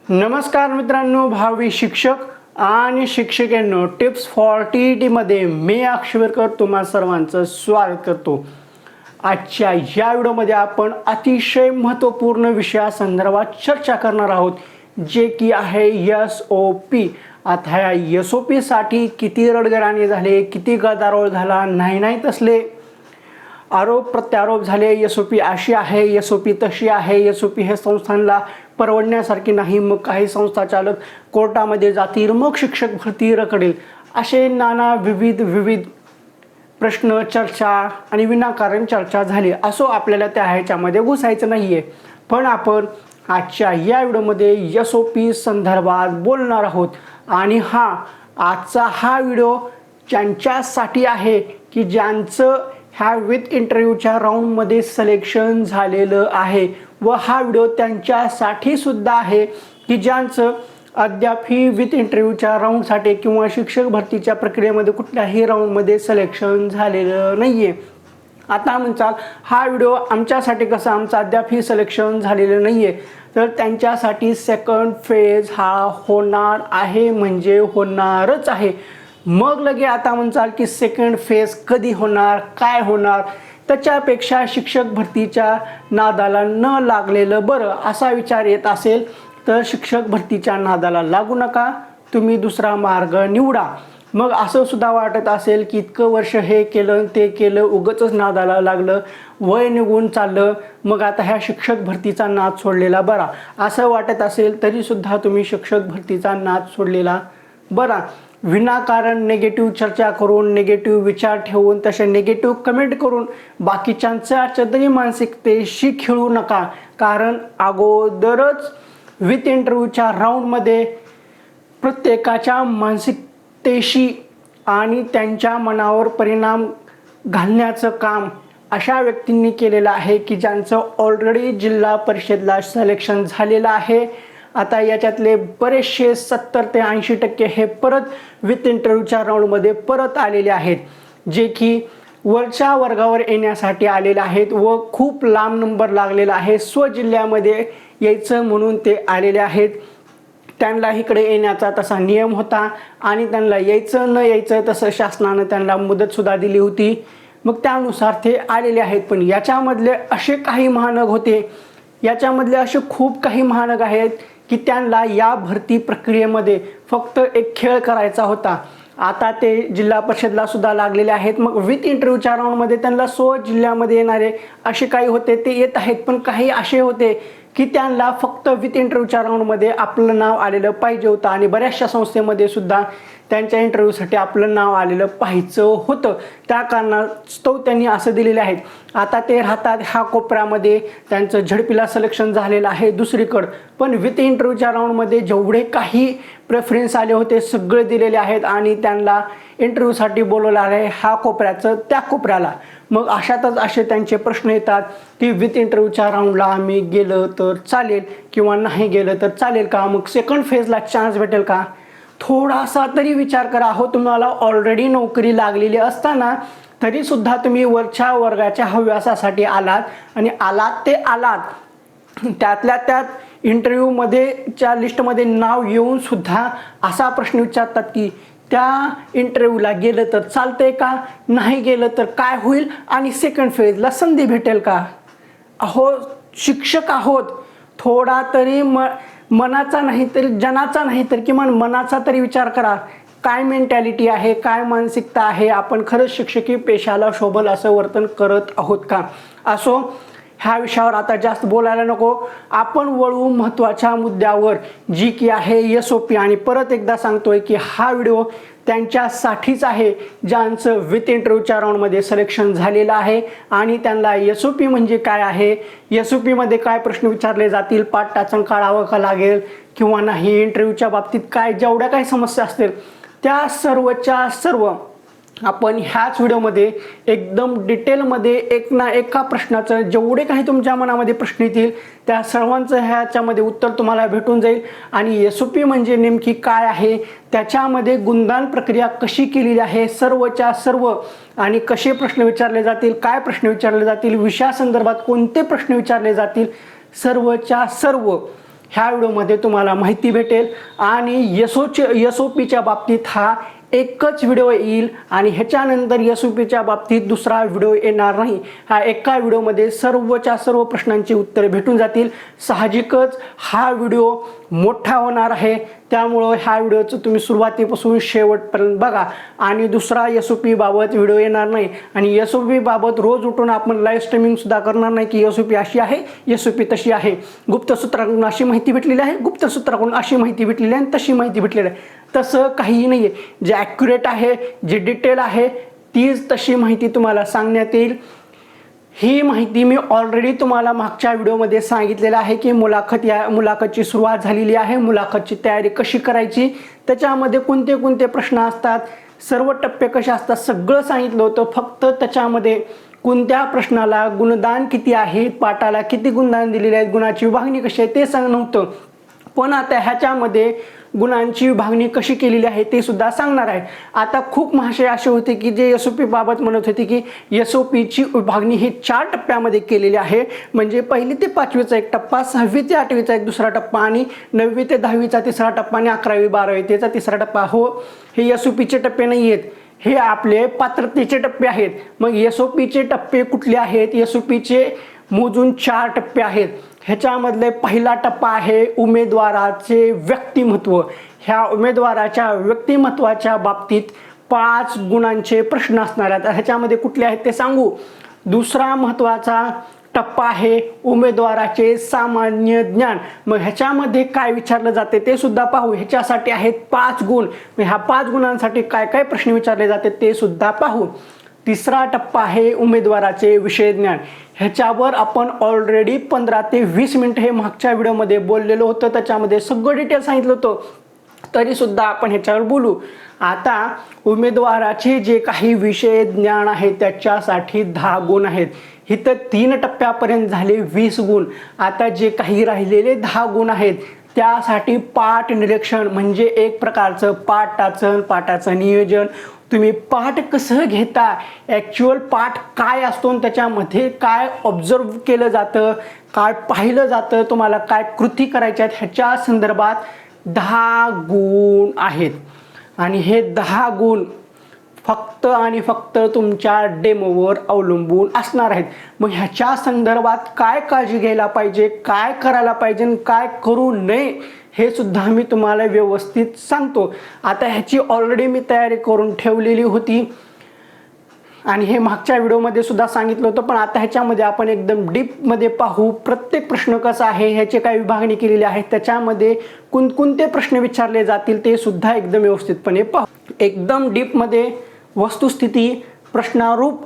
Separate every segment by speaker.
Speaker 1: नमस्कार मित्रांनो, भावी शिक्षक आणि शिक्षिकांनो, टिप्स फॉर टी मध्ये मी अक्षरकर तुम्हा सर्वांचं स्वागत करतो। आजच्या या व्हिडिओमध्ये आपण अतिशय महत्त्वपूर्ण विषयासंदर्भात चर्चा करणार आहोत, जे की आहे SOP। आता या SOP साठी किती रडगडाने झाले, किती गदारोळ झाला, नाही तसले आरोप प्रत्यारोप झाले। SOP अशी आहे, SOP तशी आहे, SOP हे संस्थांना परवडण्यासारखी नाही, मग काही संस्था चालक कोर्टामध्ये जातील, मग शिक्षक भरती रखडेल, असे नाना विविध प्रश्न चर्चा आणि विनाकारण चर्चा झाली। असो, आपल्याला त्या ह्याच्यामध्ये घुसायचं नाहीये, पण आपण आजच्या या व्हिडिओमध्ये SOP संदर्भात बोलणार आहोत। आणि आजचा हा व्हिडिओ ज्यांच्यासाठी आहे की ज्यांचं ह्या विथ इंटरव्ह्यूच्या राऊंडमध्ये सिलेक्शन झालेलं आहे, व हा व्हिडिओ त्यांच्यासाठी सुद्धा आहे की ज्यांचं अद्यापही विथ इंटरव्ह्यूच्या राऊंडसाठी किंवा शिक्षक भरतीच्या प्रक्रियेमध्ये कुठल्याही राऊंडमध्ये सिलेक्शन झालेलं नाहीये। आता म्हणताल हा व्हिडिओ आमच्यासाठी कसं, आमचं अद्यापही सिलेक्शन झालेलं नाहीये, तर त्यांच्यासाठी सेकंड फेज हा होणार आहे, म्हणजे होणारच आहे। मग लगे आता म्हणताल की सेकंड फेज कधी होणार, काय होणार, त्याच्यापेक्षा शिक्षक भरतीच्या नादाला न लागलेलं बरं, असा विचार येत असेल तर शिक्षक भरतीच्या नादाला लागू नका, तुम्ही दुसरा मार्ग निवडा। मग असं सुद्धा वाटत असेल की इतकं वर्ष हे केलं ते केलं, उगाचच नादाला लागलं, वय निघून चाललं, मग आता ह्या शिक्षक भरतीचा नाद सोडलेला बरा, असं वाटत असेल तरी सुद्धा तुम्ही शिक्षक भरतीचा नाद सोडलेला बरा। विनाकारण नेगेटिव्ह चर्चा करून, नेगेटिव्ह विचार ठेवून, तसे नेगेटिव्ह कमेंट करून बाकीच्यांच्या चदरी मानसिकतेशी खेळू नका, कारण अगोदरच विथ इंटरव्ह्यूच्या राऊंडमध्ये प्रत्येकाच्या मानसिकतेशी आणि त्यांच्या मनावर परिणाम घालण्याचं काम अशा व्यक्तींनी केलेलं आहे की ज्यांचं ऑलरेडी जिल्हा परिषदला सिलेक्शन झालेलं आहे। आता याच्यातले बरेचसे 70 ते 80% हे परत विथ इंटरव्ह्यूच्या राऊंडमध्ये परत आलेले आहेत, जे की वरच्या वर्गावर येण्यासाठी आलेले आहेत व खूप लांब नंबर लागलेला आहे, स्वजिल्ह्यामध्ये यायचं म्हणून ते आलेले आहेत। त्यांना इकडे येण्याचा तसा नियम होता आणि त्यांना यायचं न यायचं तसं शासनानं त्यांना मुदतसुद्धा दिली होती, मग त्यानुसार ते आलेले आहेत। पण याच्यामधले असे काही महानग होते, याच्यामधले असे खूप काही महानग आहेत की त्यांना या भरती प्रक्रियेमध्ये फक्त एक खेळ करायचा होता। आता ते जिल्हा परिषदला सुद्धा लागलेले आहेत, मग विथ इंटरव्ह्यूच्या राऊंडमध्ये त्यांना जिल्ह्यामध्ये येणारे असे काही होते ते येत आहेत, पण काही असे होते की त्यांना फक्त विथ इंटरव्ह्यूच्या राऊंडमध्ये आपलं नाव आलेलं पाहिजे होतं आणि बऱ्याचशा संस्थेमध्ये सुद्धा त्यांच्या इंटरव्ह्यूसाठी आपलं नाव आलेलं पाहायचं होतं, त्या कारणास्तव त्यांनी असं दिलेले आहेत। आता ते राहतात ह्या कोपऱ्यामध्ये, त्यांचं झडपीला सिलेक्शन झालेलं आहे दुसरीकडं, पण विथ इंटरव्ह्यूच्या राऊंडमध्ये जेवढे काही प्रेफरन्स आले होते सगळे दिलेले आहेत आणि त्यांना इंटरव्ह्यूसाठी बोलवलं आहे ह्या कोपऱ्याचं त्या कोपऱ्याला। मग अशातच असे त्यांचे प्रश्न येतात की विथ इंटरव्ह्यूच्या राऊंडला आम्ही गेलं तर चालेल किंवा नाही गेलं तर चालेल का, मग सेकंड फेजला चान्स भेटेल का। थोडासा तरी विचार करा हो, तुम्हाला ऑलरेडी नोकरी लागलेली असताना तरी सुद्धा तुम्ही वरच्या वर्गाच्या हव्यासासाठी आलात आणि आलात त्यातल्या त्यात इंटरव्ह्यूमध्येच्या लिस्टमध्ये नाव येऊन सुद्धा असा प्रश्न विचारतात की त्या इंटरव्ह्यूला गेलं तर चालतंय का, नाही गेलं तर काय होईल आणि सेकंड फेजला संधी भेटेल का। अहो, शिक्षक आहोत, थोडा तरी मनाचा नाही तरी जनाचा नाही तर किमान मनाचा तरी विचार करा, काय मेंटॅलिटी आहे, काय मानसिकता आहे, आपण खरंच शिक्षकी पेशाला शोभल असं वर्तन करत आहोत का। असो, ह्या विषयावर आता जास्त बोलायला नको, आपण वळू महत्त्वाच्या मुद्द्यावर, जी की आहे SOP। आणि परत एकदा सांगतोय की हा व्हिडिओ त्यांच्यासाठीच आहे ज्यांचं विथ इंटरव्ह्यूच्या राऊंडमध्ये सिलेक्शन झालेलं आहे आणि त्यांना SOP म्हणजे काय आहे, SOP मध्ये काय प्रश्न विचारले जातील, पाठ टाचण काढावं का लागेल किंवा नाही, इंटरव्ह्यूच्या बाबतीत काय जेवढ्या काही समस्या असतील त्या सर्वच्या सर्व आपण ह्याच व्हिडिओमध्ये एकदम डिटेलमध्ये एका प्रश्नाचं जेवढे काही तुमच्या मनामध्ये प्रश्न येतील त्या सर्वांचं ह्याच्यामध्ये उत्तर तुम्हाला भेटून जाईल। आणि SOP म्हणजे नेमकी काय आहे, त्याच्यामध्ये गुणदान प्रक्रिया कशी केलेली आहे, सर्वच्या सर्व, आणि कसे प्रश्न विचारले जातील, काय प्रश्न विचारले जातील, विषयासंदर्भात कोणते प्रश्न विचारले जातील, सर्वच्या सर्व ह्या व्हिडिओमध्ये तुम्हाला माहिती भेटेल आणि एस ओ पीच्या बाबतीत हा एकच व्हिडिओ येईल आणि ह्याच्यानंतर एस ओ पीच्या बाबतीत दुसरा व्हिडिओ येणार नाही. हा एका व्हिडिओमध्ये सर्वच्या सर्व प्रश्नांची उत्तरे भेटून जातील. साहजिकच हा व्हिडिओ मोठा होणार आहे, त्यामुळं ह्या व्हिडिओचं तुम्ही सुरुवातीपासून शेवटपर्यंत बघा आणि दुसरा एस ओ पी बाबत व्हिडिओ येणार नाही. आणि एस ओ पी बाबत रोज उठून आपण लाईव्ह स्ट्रीमिंग सुद्धा करणार नाही की एस ओ पी अशी आहे, एस ओ पी तशी आहे, गुप्तसूत्राकडून अशी माहिती भेटलेली आहे, गुप्तसूत्राकडून अशी माहिती भेटलेली आहे आणि तशी माहिती भेटलेली आहे. तसं काहीही नाही आहे. जे ॲक्युरेट आहे, जे डिटेल आहे, तीच तशी माहिती तुम्हाला सांगण्यात येईल. ही माहिती मी ऑलरेडी तुम्हाला मागच्या व्हिडिओमध्ये सांगितलेलं आहे की मुलाखतची सुरुवात झालेली आहे, मुलाखतची तयारी कशी करायची, त्याच्यामध्ये कोणते कोणते प्रश्न असतात, सर्व टप्पे कसे असतात, सगळं सांगितलं होतं. फक्त त्याच्यामध्ये कोणत्या प्रश्नाला गुणदान किती आहे, पाठाला किती गुणदान दिलेले आहेत, गुणाची विभागणी कशी आहे ते सांगणं नव्हतं. पण आता ह्याच्यामध्ये गुणांची विभागणी कशी केलेली आहे ते सुद्धा सांगणार आहे. आता खूप महाशय असे होते की जे एस ओ पी बाबत म्हणत होते की एस ओ पीची विभागणी ही 4 टप्प्यामध्ये केलेली आहे. म्हणजे 1ली ते 5वीचा एक टप्पा, 6वी ते 8वीचा एक दुसरा टप्पा आणि 9वी ते 10वीचा तिसरा टप्पा आणि 11वी 12वी तेचा तिसरा टप्पा. हो, हे एस ओ पीचे टप्पे नाही आहेत, हे आपले पात्रतेचे टप्पे आहेत. मग एस ओ पीचे टप्पे कुठले आहेत? एस ओ पीचे मोजून 4 टप्पे आहेत. ह्याच्यामधले पहिला टप्पा आहे उमेदवाराचे व्यक्तिमत्व. ह्या उमेदवाराच्या व्यक्तिमत्वाच्या बाबतीत 5 गुणांचे प्रश्न असणार आहेत. ह्याच्यामध्ये कुठले आहेत ते सांगू. दुसरा महत्त्वाचा टप्पा आहे उमेदवाराचे सामान्य ज्ञान. मग ह्याच्यामध्ये काय विचारलं जाते ते सुद्धा पाहू. ह्याच्यासाठी आहेत 5 गुण. मग ह्या 5 गुणांसाठी काय काय प्रश्न विचारले जाते ते सुद्धा पाहू. तिसरा टप्पा आहे उमेदवाराचे विषय ज्ञान. ह्याच्यावर आपण ऑलरेडी 15 ते 20 मिनिट हे मागच्या व्हिडिओमध्ये बोललेलो होतं, त्याच्यामध्ये सगळं डिटेल सांगितलं होतं, तरीसुद्धा आपण ह्याच्यावर बोलू. आता उमेदवाराचे जे काही विषय ज्ञान आहे त्याच्यासाठी 10 गुण आहेत. इथं 3 टप्प्यापर्यंत झाले 20 गुण. आता जे काही राहिलेले 10 गुण आहेत त्यासाठी पाठ निरीक्षण म्हणजे एक प्रकारचं पाठाचं नियोजन. तुम्ही पाठ कसं घेता, ॲक्च्युअल पाठ काय असतो आणि त्याच्यामध्ये काय ऑब्झर्व केलं जातं, काय पाहिलं जातं, तुम्हाला काय कृती करायच्या आहेत, ह्याच्या संदर्भात 10 गुण आहेत. आणि हे 10 गुण फक्त आणि फक्त तुमच्या डेमोवर अवलंबून असणार आहेत. मग ह्याच्या संदर्भात काय काळजी घ्यायला पाहिजे, काय करायला पाहिजे आणि काय करू नये हे सुद्धा मी तुम्हाला व्यवस्थित सांगतो. आता ह्याची ऑलरेडी मी तयारी करून ठेवलेली होती आणि हे मागच्या व्हिडिओमध्ये सुद्धा सांगितलं होतं. पण आता ह्याच्यामध्ये आपण एकदम डीपमध्ये पाहू. प्रत्येक प्रश्न कसा आहे, ह्याची काय विभागणी केलेली आहे, त्याच्यामध्ये कोणकोणते प्रश्न विचारले जातील ते सुद्धा एकदम व्यवस्थितपणे पाहू. एकदम डीपमध्ये वस्तुस्थिती प्रश्नारूप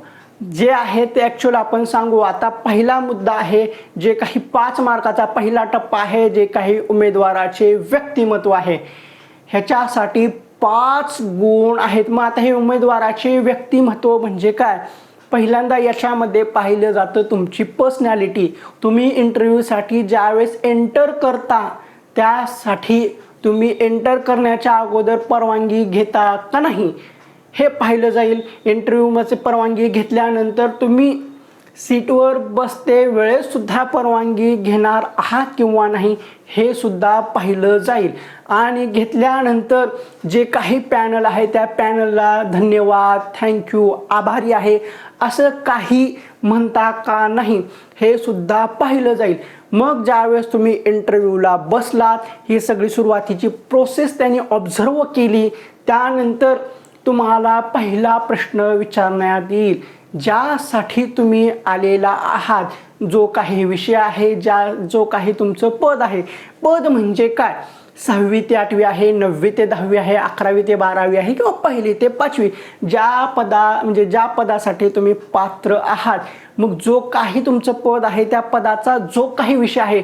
Speaker 1: जे आहे ते ॲक्च्युअल आपण सांगू. आता पहिला मुद्दा आहे, जे काही 5 मार्काचा पहिला टप्पा आहे, जे काही उमेदवाराचे व्यक्तिमत्व आहे, ह्याच्यासाठी 5 गुण आहेत. मग आता हे उमेदवाराचे व्यक्तिमत्व म्हणजे काय? पहिल्यांदा याच्यामध्ये पाहिलं जातं तुमची पर्सनॅलिटी. तुम्ही इंटरव्ह्यूसाठी ज्यावेळेस एंटर करता त्यासाठी तुम्ही एंटर करण्याच्या अगोदर परवानगी घेता का नाही हे पाहिलं जाईल. इंटरव्ह्यूमध्ये परवानगी घेतल्यानंतर तुम्ही सीटवर बसते वेळेसुद्धा परवानगी घेणार आहात किंवा नाही हे सुद्धा पाहिलं जाईल. आणि घेतल्यानंतर जे काही पॅनल आहे त्या पॅनलला धन्यवाद, थँक्यू, आभारी आहे असं काही म्हणता का नाही हे सुद्धा पाहिलं जाईल. मग ज्यावेळेस तुम्ही इंटरव्ह्यूला बसलात, ही सगळी सुरुवातीची प्रोसेस त्यांनी ऑब्झर्व केली, त्यानंतर तुम्हाला पहिला प्रश्न विचारण्यात येईल. ज्यासाठी तुम्ही आलेला आहात, जो काही विषय आहे, जो काही तुमचं पद आहे. पद म्हणजे काय? 6वी ते 8वी आहे, 9वी ते 10वी आहे, 11वी ते 12वी आहे किंवा 1ली ते 5वी, ज्या पदासाठी तुम्ही पात्र आहात. मग जो काही तुमचं पद आहे त्या पदाचा जो काही विषय आहे,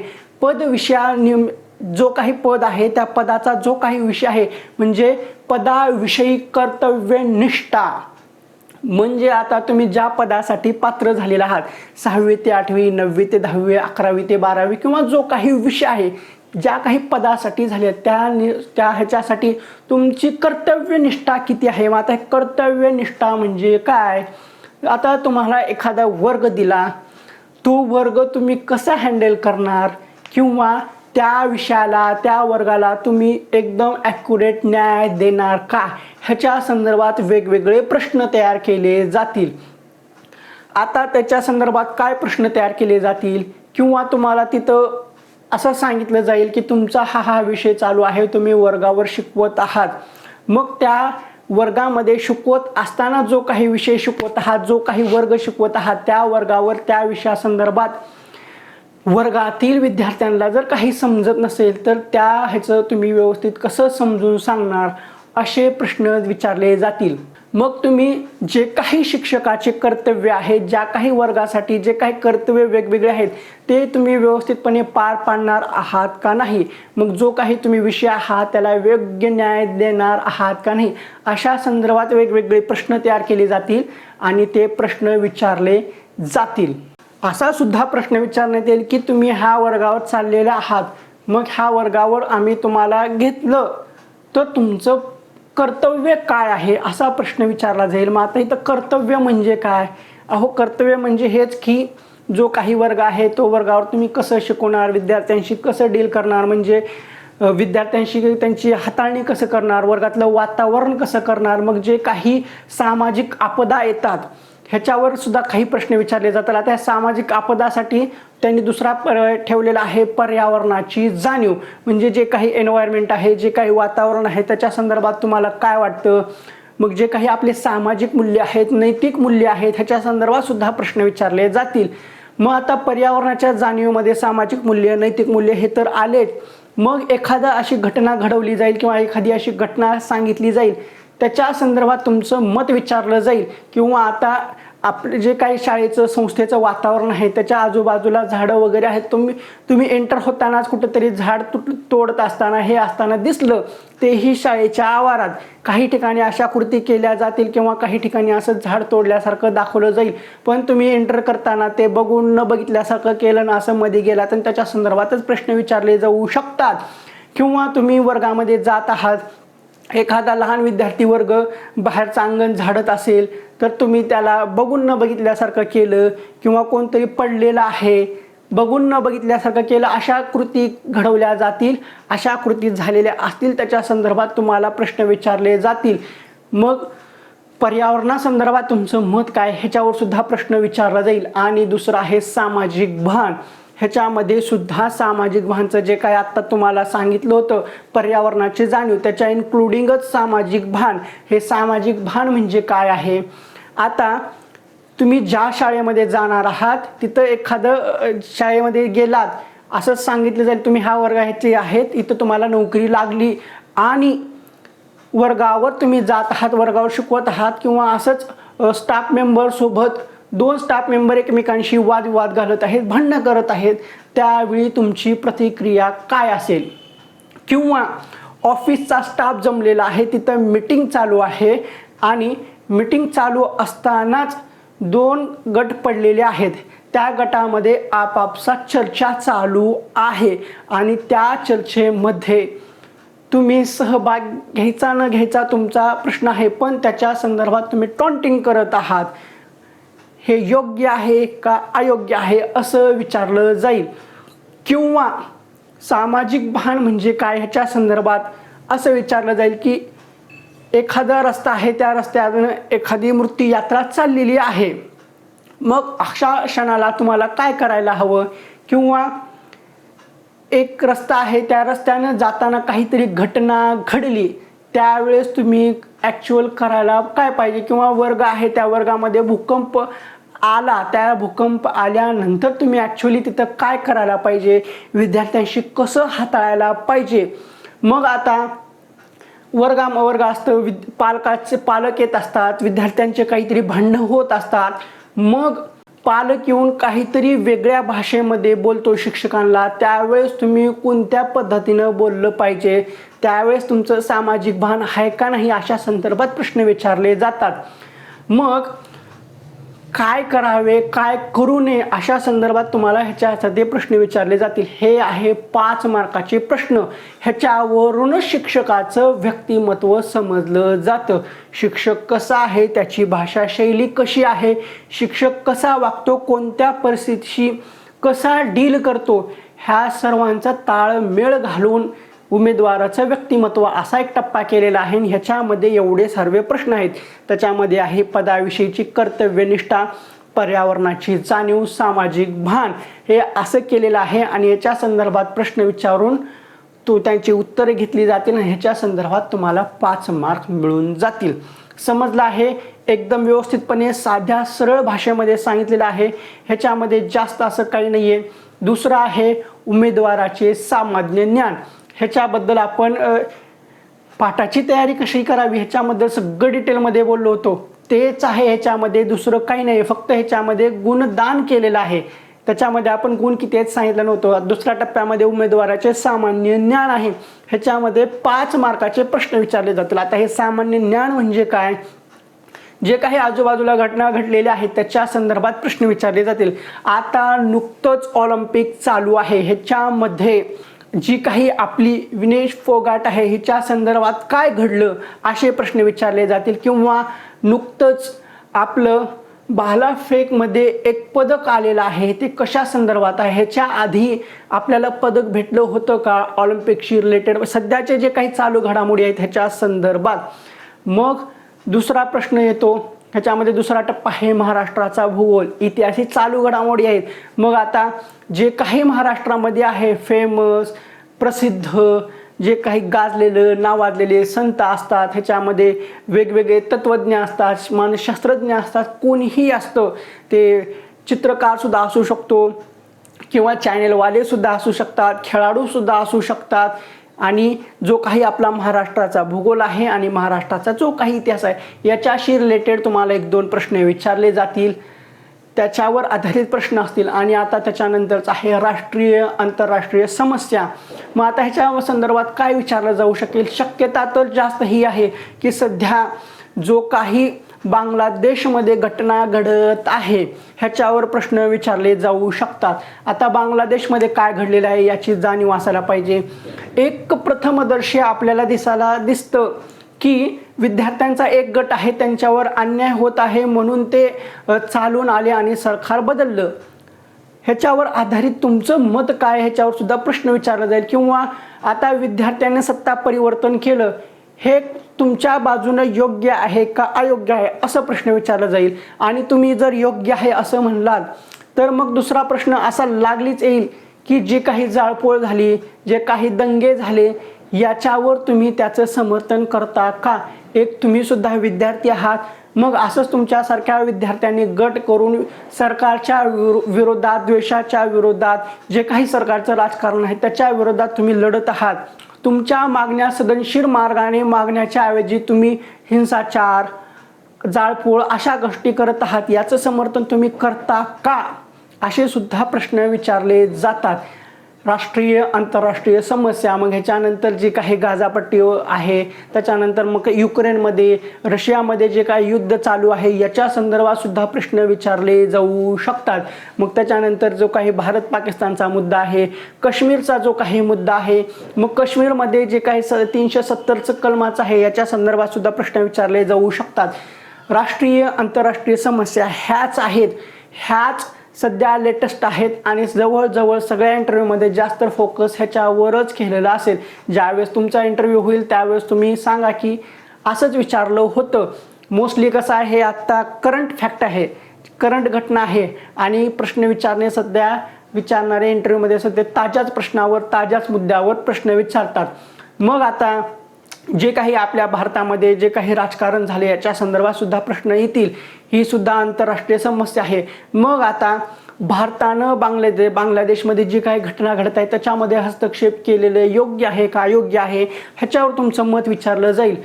Speaker 1: जो काही पद आहे त्या पदाचा जो काही विषय आहे म्हणजे पदाविषयी कर्तव्यनिष्ठा. म्हणजे आता तुम्ही ज्या पदासाठी पात्र झालेला आहात, 6वी ते 8वी, 9वी ते 10वी, 11वी ते 12वी किंवा जो काही विषय आहे, ज्या काही पदासाठी झाले त्या ह्याच्यासाठी तुमची कर्तव्यनिष्ठा किती आहे. मग आता कर्तव्यनिष्ठा म्हणजे काय? आता तुम्हाला एखादा वर्ग दिला, तो वर्ग तुम्ही कसा हँडल करणार किंवा त्या विषयाला त्या वर्गाला तुम्ही एकदम ॲक्युरेट न्याय देणार का ह्याच्या संदर्भात वेगवेगळे प्रश्न तयार केले जातील. आता त्याच्या संदर्भात काय प्रश्न तयार केले जातील किंवा तुम्हाला तिथं असं सांगितलं जाईल की तुमचा हा विषय चालू आहे, तुम्ही वर्गावर शिकवत आहात. मग त्या वर्गामध्ये शिकवत असताना जो काही विषय शिकवत आहात, जो काही वर्ग शिकवत आहात, त्या वर्गावर त्या विषयासंदर्भात वर्गातील विद्यार्थ्यांना जर काही समजत नसेल तर त्या ह्याचं तुम्ही व्यवस्थित कसं समजून सांगणार असे प्रश्न विचारले जातील. मग तुम्ही जे काही शिक्षकाचे कर्तव्य आहेत, ज्या काही वर्गासाठी जे काही कर्तव्य वेगवेगळे आहेत ते तुम्ही व्यवस्थितपणे पार पाडणार आहात का नाही, मग जो काही तुम्ही विषय आहात त्याला योग्य न्याय देणार आहात का नाही, अशा संदर्भात वेगवेगळे प्रश्न तयार केले जातील आणि ते प्रश्न विचारले जातील. असा सुद्धा प्रश्न विचारण्यात येईल की तुम्ही ह्या वर्गावर चाललेले आहात, मग ह्या वर्गावर आम्ही तुम्हाला घेतलं तर तुमचं कर्तव्य काय आहे असा प्रश्न विचारला जाईल. मग आता इथं कर्तव्य म्हणजे काय? कर्तव्य म्हणजे हेच की जो काही वर्ग आहे तो वर्गावर तुम्ही कसं शिकवणार, विद्यार्थ्यांशी कसं डील करणार, म्हणजे विद्यार्थ्यांशी त्यांची हाताळणी कसं करणार, वर्गातलं वातावरण कसं करणार, मग जे काही सामाजिक आपदा येतात ह्याच्यावर सुद्धा काही प्रश्न विचारले जातात. आता सामाजिक आपदासाठी त्यांनी दुसरा ठेवलेला आहे पर्यावरणाची जाणीव, म्हणजे जे काही एन्व्हायरमेंट आहे, जे काही वातावरण आहे त्याच्या संदर्भात तुम्हाला काय वाटतं, मग जे काही आपले सामाजिक मूल्य आहेत, नैतिक मूल्य आहेत ह्याच्या संदर्भात सुद्धा प्रश्न विचारले जातील. मग आता पर्यावरणाच्या जाणीवेमध्ये सामाजिक मूल्य, नैतिक मूल्य हे तर आलेच, मग एखादा अशी घटना घडवली जाईल किंवा एखादी अशी घटना सांगितली जाईल त्याच्या संदर्भात तुमचं मत विचारलं जाईल. किंवा आता आपले जे काही शाळेचं संस्थेचं वातावरण आहे त्याच्या आजूबाजूला झाडं वगैरे आहेत, तुम्ही एंटर होतानाच कुठेतरी झाड तोडत असताना हे असताना दिसलं, तेही शाळेच्या आवारात काही ठिकाणी अशा कृती केल्या जातील किंवा काही ठिकाणी असं झाड तोडल्यासारखं दाखवलं जाईल, पण तुम्ही एंटर करताना ते बघून न बघितल्यासारखं केलं ना असं मध्ये गेला तर त्याच्या संदर्भातच प्रश्न विचारले जाऊ शकतात. किंवा तुम्ही वर्गामध्ये जात आहात, एखादा लहान विद्यार्थी वर्ग बाहेरचं अंगण झाडत असेल तर तुम्ही त्याला बघून न बघितल्यासारखं केलं किंवा कोणतरी पडलेलं आहे बघून न बघितल्यासारखं केलं, अशा कृती घडवल्या जातील, अशा कृती झालेल्या असतील त्याच्या संदर्भात तुम्हाला प्रश्न विचारले जातील. मग पर्यावरणासंदर्भात तुमचं मत काय ह्याच्यावर सुद्धा प्रश्न विचारला जाईल. आणि दुसरं आहे सामाजिक भान. ह्याच्यामध्ये सुद्धा सामाजिक भानचं जे काय आत्ता तुम्हाला सांगितलं होतं पर्यावरणाची जाणीव, त्याच्या इन्क्लुडिंगच सामाजिक भान. हे सामाजिक भान म्हणजे काय आहे? आता तुम्ही ज्या शाळेमध्ये जाणार आहात तिथं एखादं शाळेमध्ये गेलात असंच सांगितलं जाईल तुम्ही ह्या वर्गाचे आहेत, इथं तुम्हाला नोकरी लागली आणि वर्गावर तुम्ही जात आहात, वर्गावर शिकवत आहात किंवा असंच स्टाफ मेंबर सोबत दोन स्टाफ मेंबर एकमेकांशी वादविवाद घालत आहेत, भांडणं करत आहेत, त्यावेळी तुमची प्रतिक्रिया काय असेल? किंवा ऑफिसचा स्टाफ जमलेला आहे, तिथं मीटिंग चालू आहे आणि मीटिंग चालू असतानाच दोन गट पडलेले आहेत, त्या गटामध्ये आपापसात चर्चा चालू आहे आणि त्या चर्चेमध्ये तुम्ही सहभाग घ्यायचा न घ्यायचा तुमचा प्रश्न आहे, पण त्याच्या संदर्भात तुम्ही टॉन्टिंग करत आहात, हे योग्य आहे का अयोग्य आहे असं विचारलं जाईल. किंवा सामाजिक भान म्हणजे काय ह्याच्या संदर्भात असं विचारलं जाईल की एखादा रस्ता आहे, त्या रस्त्यातून एखादी मूर्ती यात्रा चाललेली आहे, मग अशा क्षणाला तुम्हाला काय करायला हवं? किंवा एक रस्ता आहे, त्या रस्त्यानं जाताना काहीतरी घटना घडली, त्यावेळेस तुम्ही ॲक्च्युअल करायला काय पाहिजे? किंवा वर्ग आहे, त्या वर्गामध्ये भूकंप आला, त्या भूकंप आल्यानंतर तुम्ही ॲक्च्युअली तिथं काय करायला पाहिजे? विद्यार्थ्यांशी कसं हाताळायला पाहिजे? मग आता वर्ग असतं, पालक येत असतात, विद्यार्थ्यांचे काहीतरी भांडणं होत असतात, मग पालक येऊन काहीतरी वेगळ्या भाषेमध्ये बोलतो शिक्षकांना, त्यावेळेस तुम्ही कोणत्या पद्धतीनं बोललं पाहिजे? त्यावेळेस तुमचं सामाजिक भान आहे का नाही अशा संदर्भात प्रश्न विचारले जातात. मग काय करावे, काय करू नये अशा संदर्भात तुम्हाला ह्याच्यासाठी प्रश्न विचारले जातील. हे आहे 5 मार्काचे प्रश्न. ह्याच्यावरूनच शिक्षकाचं व्यक्तिमत्व समजलं जातं. शिक्षक कसा आहे, त्याची भाषा शैली कशी आहे, शिक्षक कसा वागतो, कोणत्या परिस्थितीशी कसा डील करतो, ह्या सर्वांचा ताळमेळ घालून उमेदवाराचं व्यक्तिमत्व असा एक टप्पा केलेला आहे. ह्याच्यामध्ये एवढे सर्व प्रश्न आहेत. त्याच्यामध्ये आहे पदाविषयीची कर्तव्यनिष्ठा, पर्यावरणाची जाणीव, सामाजिक भान, हे असं केलेलं आहे. आणि याच्या संदर्भात प्रश्न विचारून त्यांची उत्तरे घेतली जातील आणि ह्याच्या संदर्भात तुम्हाला 5 मार्क मिळून जातील. समजलं आहे? एकदम व्यवस्थितपणे साध्या सरळ भाषेमध्ये सांगितलेलं आहे. ह्याच्यामध्ये जास्त असं काही नाही आहे. दुसरं आहे उमेदवाराचे सामान्य ज्ञान. ह्याच्याबद्दल आपण पाठाची तयारी कशी करावी ह्याच्याबद्दल सगळं डिटेलमध्ये बोललो होतो. तेच आहे ह्याच्यामध्ये, दुसरं काही नाही. फक्त ह्याच्यामध्ये गुणदान केलेलं आहे. त्याच्यामध्ये आपण गुण किती आहेत सांगितलं नव्हतं. दुसऱ्या टप्प्यामध्ये उमेदवाराचे सामान्य ज्ञान आहे. ह्याच्यामध्ये 5 मार्काचे प्रश्न विचारले जातील. आता हे सामान्य ज्ञान म्हणजे काय? जे काही आजूबाजूला घटना घडलेल्या आहेत त्याच्या संदर्भात प्रश्न विचारले जातील. आता नुकतंच ऑलिम्पिक चालू आहे. ह्याच्यामध्ये जी काही आपली विनेश फोगाट आहे हिच्या संदर्भात काय घडलं असे प्रश्न विचारले जातील. किंवा नुकतंच आपलं भालाफेकमध्ये एक पदक आलेलं आहे, ते कशा संदर्भात आहे? ह्याच्या आधी आपल्याला पदक भेटलं होतं का ऑलिम्पिकशी रिलेटेड? सध्याचे जे काही चालू घडामोडी आहेत ह्याच्या संदर्भात. मग दुसरा प्रश्न येतो. ह्याच्यामध्ये दुसरा टप्पा आहे महाराष्ट्राचा भूगोल, इतिहास, चालू घडामोडी आहेत. मग आता जे काही महाराष्ट्रामध्ये आहे फेमस, प्रसिद्ध, जे काही गाजलेलं नावाजलेले संत असतात, ह्याच्यामध्ये वेगवेगळे तत्त्वज्ञ असतात, मानसशास्त्रज्ञ असतात, कोणीही असतं. ते चित्रकारसुद्धा असू शकतो किंवा चॅनेलवालेसुद्धा असू शकतात, खेळाडूसुद्धा असू शकतात. आणि जो काही आपला महाराष्ट्राचा भूगोल आहे आणि महाराष्ट्राचा जो काही इतिहास आहे याच्याशी रिलेटेड तुम्हाला 1-2 प्रश्न विचारले जातील. त्याच्यावर आधारित प्रश्न असतील. आणि आता त्याच्यानंतरच आहे राष्ट्रीय आंतरराष्ट्रीय समस्या. मग आता ह्याच्या संदर्भात काय विचारलं जाऊ शकेल? शक्यता तर जास्त ही आहे की सध्या जो काही बांगलादेशमध्ये घटना घडत आहे ह्याच्यावर प्रश्न विचारले जाऊ शकतात. आता बांगलादेशमध्ये काय घडलेलं आहे याची जाणीव असायला पाहिजे. एक प्रथमदर्शी आपल्याला दिसतं की विद्यार्थ्यांचा एक गट आहे, त्यांच्यावर अन्याय होत आहे म्हणून ते चालून आले आणि सरकार बदललं. ह्याच्यावर आधारित तुमचं मत काय ह्याच्यावर सुद्धा प्रश्न विचारला जाईल. किंवा आता विद्यार्थ्यांनी सत्ता परिवर्तन केलं, हे तुमच्या बाजूने योग्य आहे का अयोग्य आहे असं प्रश्न विचारला जाईल. आणि तुम्ही जर योग्य आहे असं म्हणलात तर मग दुसरा प्रश्न असा लागलीच येईल की जे काही जाळपोळ झाली, जे काही दंगे झाले याच्यावर तुम्ही त्याचं समर्थन करता का? एक तुम्ही सुद्धा विद्यार्थी आहात. मग असंच तुमच्यासारख्या विद्यार्थ्यांनी गट करून सरकारच्या विरोधात, द्वेषाच्या विरोधात, जे काही सरकारचं राजकारण आहे त्याच्या विरोधात तुम्ही लढत आहात. तुमच्या मागण्या सदनशीर मार्गाने मागण्याच्या ऐवजी तुम्ही हिंसाचार, जाळपोळ अशा गोष्टी करत आहात. याचं समर्थन तुम्ही करता का? असे सुद्धा प्रश्न विचारले जातात. राष्ट्रीय आंतरराष्ट्रीय समस्या. मग ह्याच्यानंतर जी काही गाझापट्टी आहे, त्याच्यानंतर मग युक्रेनमध्ये, रशियामध्ये जे काही युद्ध चालू आहे याच्या संदर्भात सुद्धा प्रश्न विचारले जाऊ शकतात. मग त्याच्यानंतर जो काही भारत पाकिस्तानचा मुद्दा आहे, काश्मीरचा जो काही मुद्दा आहे, मग काश्मीरमध्ये जे काही 370 कलमाचं आहे याच्या संदर्भात सुद्धा प्रश्न विचारले जाऊ शकतात. राष्ट्रीय आंतरराष्ट्रीय समस्या ह्याच आहेत, ह्याच सध्या लेटेस्ट आहेत आणि जवळजवळ सगळ्या इंटरव्ह्यूमध्ये जास्त फोकस ह्याच्यावरच केलेला असेल. ज्यावेळेस तुमचा इंटरव्ह्यू होईल त्यावेळेस तुम्ही सांगा की असंच विचारलं होतं. मोस्टली कसं आहे, हे आत्ता करंट फॅक्ट आहे, करंट घटना आहे आणि प्रश्न विचारणे सध्या विचारणारे इंटरव्ह्यूमध्ये सध्या ताज्याच प्रश्नावर, ताज्याच मुद्द्यावर प्रश्न विचारतात. मग आता जे काही आपल्या भारतामध्ये जे काही राजकारण झाले याच्या संदर्भात सुद्धा प्रश्न येतील. ही सुद्धा आंतरराष्ट्रीय समस्या आहे. मग आता भारतानं बांगलादेशमध्ये जी काही घटना घडत आहे त्याच्यामध्ये हस्तक्षेप केलेले योग्य आहे का अयोग्य आहे ह्याच्यावर तुमचं मत विचारलं जाईल.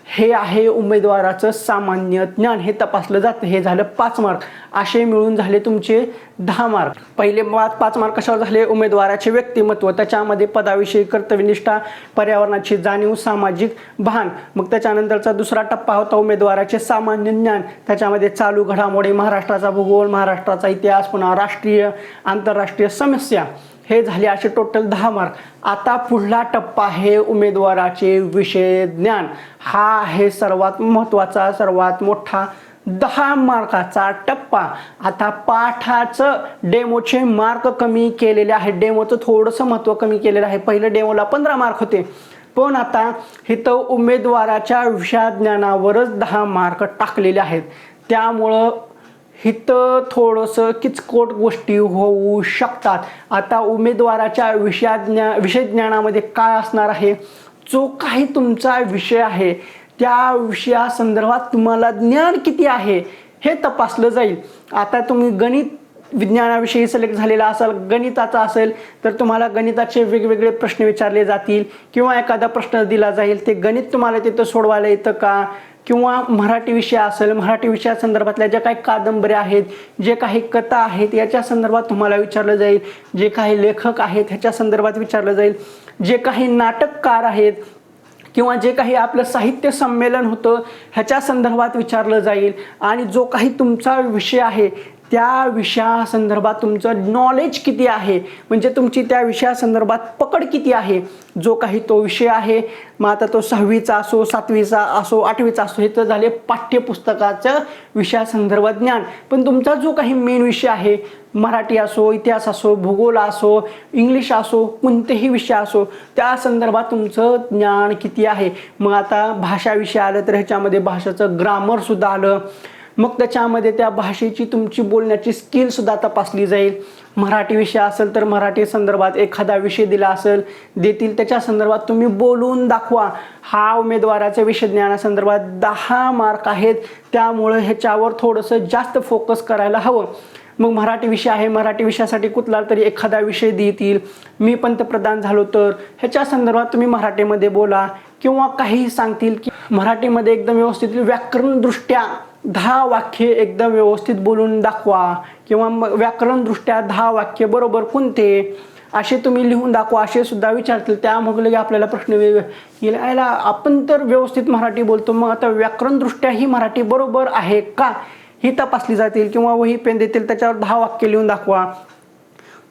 Speaker 1: हे आहे उमेदवाराचं सामान्य ज्ञान, हे तपासलं जातं. हे झालं 5 मार्क. असे मिळून झाले तुमचे 10 मार्क. पहिले 5 मार्क कशावर झाले? उमेदवाराचे व्यक्तिमत्व, त्याच्यामध्ये पदाविषयी कर्तव्यनिष्ठा, पर्यावरणाची जाणीव, सामाजिक भान. मग त्याच्यानंतरचा दुसरा टप्पा होता उमेदवाराचे सामान्य ज्ञान, त्याच्यामध्ये चालू घडामोडी, महाराष्ट्राचा भूगोल, महाराष्ट्राचा इतिहास, पुन्हा राष्ट्रीय आंतरराष्ट्रीय समस्या. हे झाले असे टोटल 10 मार्क. आता पुढला टप्पा आहे उमेदवाराचे विषय ज्ञान. हा आहे सर्वात महत्त्वाचा, सर्वात मोठा 10 मार्काचा टप्पा. आता पाठाचं डेमोचे मार्क कमी केलेले आहेत, डेमोचं थोडंसं महत्त्व कमी केलेलं आहे. पहिलं डेमोला 15 मार्क होते, पण आता इथं उमेदवाराच्या विषय ज्ञानावरच 10 मार्क टाकलेले आहेत. त्यामुळं इथं थोडंसं किचकट गोष्टी होऊ शकतात. आता उमेदवाराच्या विषय ज्ञानामध्ये काय असणार आहे, जो काही तुमचा विषय आहे त्या विषयासंदर्भात तुम्हाला ज्ञान किती आहे हे तपासलं जाईल. आता तुम्ही गणित विज्ञानाविषयी सिलेक्ट झालेला असाल, गणिताचा असेल तर तुम्हाला गणिताचे वेगवेगळे प्रश्न विचारले जातील किंवा एखादा प्रश्न दिला जाईल, ते गणित तुम्हाला तिथं सोडवायला येतं का. किंवा मराठी विषय असेल, मराठी विषयासंदर्भातल्या ज्या काही कादंबऱ्या आहेत, जे काही कथा आहेत याच्या संदर्भात तुम्हाला विचारलं जाईल, जे काही लेखक आहेत ह्याच्या संदर्भात विचारलं जाईल, जे काही नाटककार आहेत किंवा जे काही आपलं साहित्य संमेलन होतं ह्याच्या संदर्भात विचारलं जाईल. आणि जो काही तुमचा विषय आहे त्या विषयासंदर्भात तुमचं नॉलेज किती आहे, म्हणजे तुमची त्या विषयासंदर्भात पकड किती आहे, जो काही तो विषय आहे. मग आता तो 6वीचा असो, 7वीचा असो, 8वीचा असो, हे तर झाले पाठ्यपुस्तकाचं विषयासंदर्भात ज्ञान. पण तुमचा जो काही मेन विषय आहे, मराठी असो, इतिहास असो, भूगोल असो, इंग्लिश असो, कोणतेही विषय असो, त्या संदर्भात तुमचं ज्ञान किती आहे. मग आता भाषा विषय आलं तर ह्याच्यामध्ये भाषेचं ग्रामरसुद्धा आलं, मग त्याच्यामध्ये त्या भाषेची तुमची बोलण्याची स्किलसुद्धा तपासली जाईल. मराठी विषय असेल तर मराठी संदर्भात एखादा विषय दिला असेल, देतील त्याच्या संदर्भात तुम्ही बोलून दाखवा. हा उमेदवाराच्या विषय ज्ञानासंदर्भात 10 मार्क आहेत, त्यामुळं ह्याच्यावर थोडंसं जास्त फोकस करायला हवं. मग मराठी विषय आहे, मराठी विषयासाठी कुठला तरी एखादा विषय देतील, मी पंतप्रधान झालो तर ह्याच्या संदर्भात तुम्ही मराठीमध्ये बोला. किंवा काही सांगतील की मराठीमध्ये एकदम व्यवस्थित व्याकरणदृष्ट्या 10 वाक्य एकदम व्यवस्थित बोलून दाखवा, किंवा व्याकरणदृष्ट्या 10 वाक्य बरोबर कोणते असे तुम्ही लिहून दाखवा, असे सुद्धा विचारतील. त्यामुळे आपल्याला प्रश्न यायला, आपण तर व्यवस्थित मराठी बोलतो, मग आता व्याकरणदृष्ट्या ही मराठी बरोबर आहे का ही तपासली जातील. किंवा वही पेन देतील, त्याच्यावर 10 वाक्य लिहून दाखवा.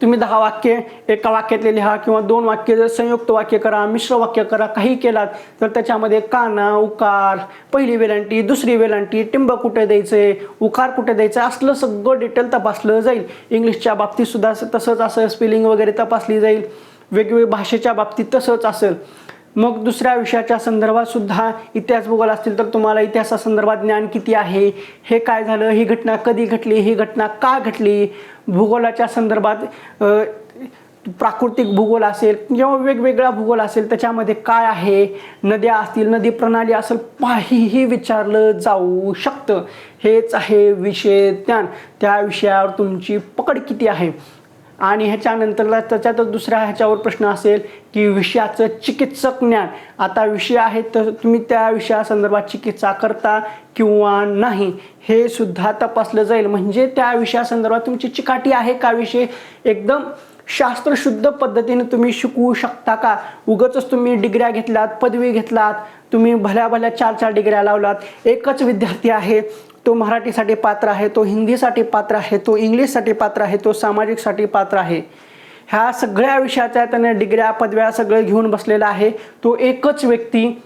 Speaker 1: तुम्ही 10 वाक्य एका वाक्यातले लिहा किंवा 2 वाक्य संयुक्त वाक्य करा, मिश्र वाक्य करा, काही केलात तर त्याच्यामध्ये काना, उकार, पहिली वेलांटी, दुसरी वेलांटी, टिंब कुठे द्यायचे, उकार कुठे द्यायचं, असलं सगळं डिटेल तपासलं जाईल. इंग्लिशच्या बाबतीत सुद्धा तसंच असं स्पेलिंग वगैरे तपासली जाईल, वेगवेगळ्या भाषेच्या बाबतीत तसंच असेल. मग दुसऱ्या विषयाच्या संदर्भात सुद्धा इतिहास भूगोल असतील तर तुम्हाला इतिहासासंदर्भात ज्ञान किती आहे, हे काय झालं, ही घटना कधी घडली, ही घटना का घडली. भूगोलाच्या संदर्भात प्राकृतिक भूगोल असेल किंवा वेगवेगळा भूगोल असेल त्याच्यामध्ये काय आहे, नद्या असतील, नदी प्रणाली असेल, काहीही विचारलं जाऊ शकतं. हेच आहे विषय ज्ञान. त्या विषयावर तुमची पकड किती आहे. आणि ह्याच्यानंतरला त्याच्यातच दुसऱ्या ह्याच्यावर प्रश्न असेल की विषयाचं चिकित्सक ज्ञान. आता विषय आहे तर तुम्ही त्या विषयासंदर्भात चिकित्सा करता किंवा नाही हे सुद्धा तपासलं जाईल. म्हणजे त्या विषयासंदर्भात तुमची चिकाटी आहे का, विषय एकदम शास्त्रशुद्ध पद्धतीने तुम्ही शिकवू शकता का. उगाचच तुम्ही डिग्र्या घेतलात, पदवी घेतलात, तुम्ही भल्या भल्या 4-4 डिग्र्या लावलात, एकच विद्यार्थी आहे, तो मराठीसाठी पात्र आहे, तो हिंदीसाठी पात्र आहे, तो इंग्लिशसाठी पात्र आहे, तो सामाजिकसाठी पात्र आहे, ह्या सगळ्या विषयाच्या त्याने डिग्र्या पदव्या सगळं घेऊन बसलेला आहे. तो एकच व्यक्ती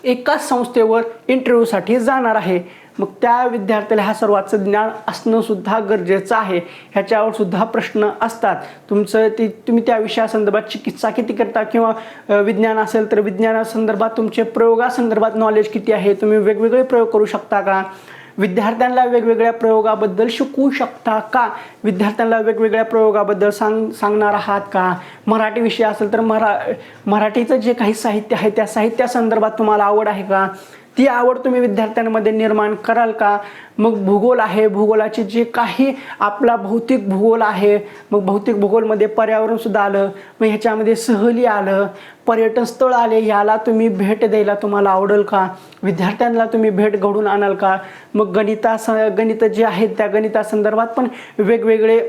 Speaker 1: एकाच संस्थेवर इंटरव्ह्यूसाठी जाणार आहे. मग त्या विद्यार्थ्याला ह्या सर्वाचं ज्ञान असणं सुद्धा गरजेचं आहे. ह्याच्यावर सुद्धा प्रश्न असतात. तुम्ही त्या विषयासंदर्भात चिकित्सा किती करता, किंवा विज्ञान असेल तर विज्ञानासंदर्भात तुमचे प्रयोगासंदर्भात नॉलेज किती आहे, तुम्ही वेगवेगळे प्रयोग करू शकता का, विद्यार्थ्यांना वेगवेगळ्या प्रयोगाबद्दल शिकवू शकता का, विद्यार्थ्यांना वेगवेगळ्या प्रयोगाबद्दल सांगणार आहात का. मराठी विषय असेल तर मराठीचं जे काही साहित्य आहे त्या साहित्यासंदर्भात तुम्हाला आवड आहे का, ती आवड तुम्ही विद्यार्थ्यांमध्ये निर्माण कराल का. मग भूगोल आहे, भूगोलाचे जे काही आपला भौतिक भूगोल आहे, मग भौतिक भूगोलमध्ये पर्यावरण सुद्धा आलं, मग ह्याच्यामध्ये सहली आलं, पर्यटन स्थळ आले, याला तुम्ही भेट द्यायला तुम्हाला आवडेल का, विद्यार्थ्यांना तुम्ही भेट घडून आणाल का. मग गणित जे आहेत त्या गणितासंदर्भात पण वेगवेगळे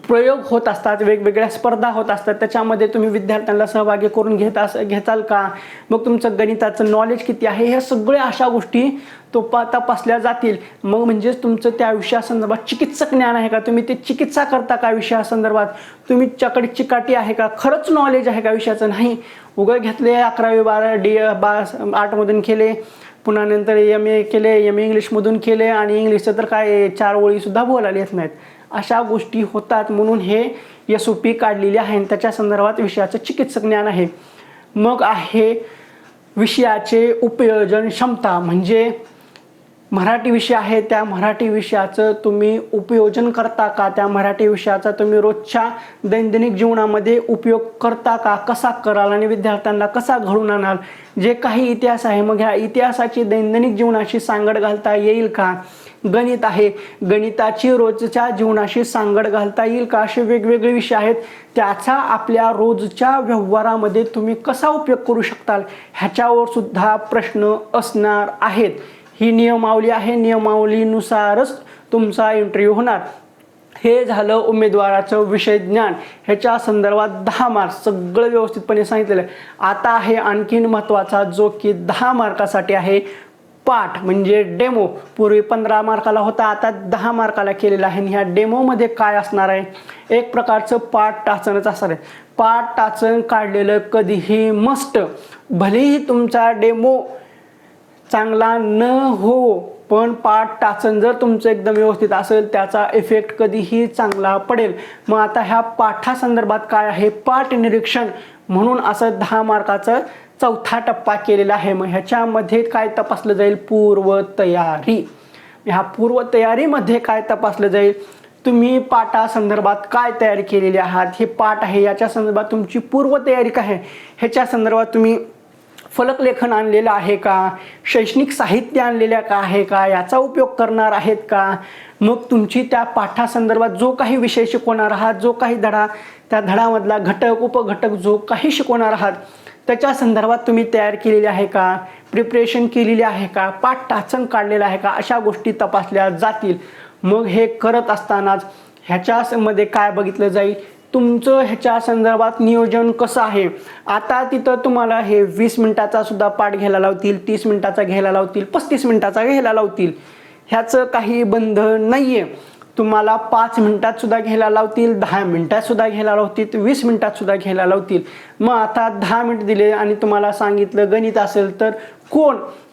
Speaker 1: प्रयोग होत असतात, वेगवेगळ्या स्पर्धा होत असतात, त्याच्यामध्ये तुम्ही विद्यार्थ्यांना सहभागी करून घेताल का. मग तुमचं गणिताचं नॉलेज किती आहे, ह्या सगळ्या अशा गोष्टी तपासल्या जातील. मग म्हणजेच तुमचं त्या विषयासंदर्भात चिकित्सक ज्ञान आहे का, तुम्ही ते चिकित्सा करता का विषयासंदर्भात, तुमच्याकडे चिकाटी आहे का, खरंच नॉलेज आहे का विषयाचं. नाही उगा घेतले 11वी 12 आर्टमधून केले, पुन्हा नंतर MA केले, MA इंग्लिशमधून केले आणि इंग्लिशचं तर काय 4 ओळीसुद्धा बोलायला येत नाहीत. अशा गोष्टी होतात म्हणून हे SOP काढलेली आहे आणि त्याच्या संदर्भात विषयाचं चिकित्सक ज्ञान आहे. मग आहे विषयाचे उपयोजन क्षमता, म्हणजे मराठी विषय आहे त्या मराठी विषयाचं तुम्ही उपयोजन करता का, त्या मराठी विषयाचा तुम्ही रोजच्या दैनंदिन जीवनामध्ये उपयोग करता का, कसा कराल आणि विद्यार्थ्यांना कसा घडवून आणाल. जे काही इतिहास आहे मग ह्या इतिहासाची दैनंदिन जीवनाशी सांगड घालता येईल का. गणित आहे, गणिताची रोजच्या जीवनाशी सांगड घालता येईल का. असे वेगवेगळे विषय आहेत, त्याचा आपल्या रोजच्या व्यवहारामध्ये तुम्ही कसा उपयोग करू शकताल ह्याच्यावर सुद्धा प्रश्न असणार आहेत. ही नियमावली आहे, नियमावलीनुसारच तुमचा इंटरव्ह्यू होणार. हे झालं उमेदवाराचं विषय ज्ञान. ह्याच्या संदर्भात 10 मार्क्स सगळं व्यवस्थितपणे सांगितलेलं आहे. आता आहे आणखीन महत्त्वाचा जो की 10 मार्कासाठी आहे पाठ, म्हणजे डेमो. पूर्वी 15 मार्काला होता, आता 10 मार्काला केलेला आहे. ह्या डेमोमध्ये काय असणार आहे, एक प्रकारचं पाठ टाचणच असणार आहे. पाठ टाचण काढलेलं कधीही मस्ट. भलेही तुमचा डेमो चांगला न हो, पण पाठ टाचण जर तुमचं एकदम व्यवस्थित असेल त्याचा इफेक्ट कधीही चांगला पडेल. मग आता ह्या पाठासंदर्भात काय आहे, पाठ निरीक्षण म्हणून असं 10 मार्काचं चौथा टप्पा केलेला आहे. मग ह्याच्यामध्ये काय तपासलं जाईल, पूर्वतयारी. ह्या पूर्वतयारीमध्ये काय तपासलं जाईल, तुम्ही पाठासंदर्भात काय तयारी केलेली आहात. हे पाठ आहे याच्या संदर्भात तुमची पूर्वतयारी काय आहे, ह्याच्या संदर्भात तुम्ही फलकलेखन आणलेलं आहे का, शैक्षणिक साहित्य आणलेलं का आहे का, याचा उपयोग करणार आहेत का. मग तुमची त्या पाठासंदर्भात जो काही विषय शिकवणार आहात, जो काही धडा, त्या धडामधला घटक उपघटक जो काही शिकवणार आहात त्याच्या संदर्भात तुम्ही तयार केलेली आहे का, प्रिपरेशन केलेली आहे का, पाठ टाचण काढलेला आहे का, अशा गोष्टी तपासल्या जातील. मग हे करत असतानाच ह्याच्यामध्ये काय बघितलं जाईल, तुमचं ह्याच्या संदर्भात नियोजन कसं आहे. आता तिथं तुम्हाला हे 20 मिनिटाचा सुद्धा पाठ घ्यायला लावतील, 30 मिनिटाचा घ्यायला लावतील, 35 मिनिटाचा घ्यायला लावतील. ह्याचं काही बंधन नाही आहे. तुम्हाला 5 मिनिटात सुद्धा घ्यायला लावतील, 10 मिनिटात सुद्धा घ्यायला लावतील, 20 मिनिटात सुद्धा घ्यायला लावतील. मग आता 10 मिनिट दिले आणि तुम्हाला सांगितलं गणित असेल तर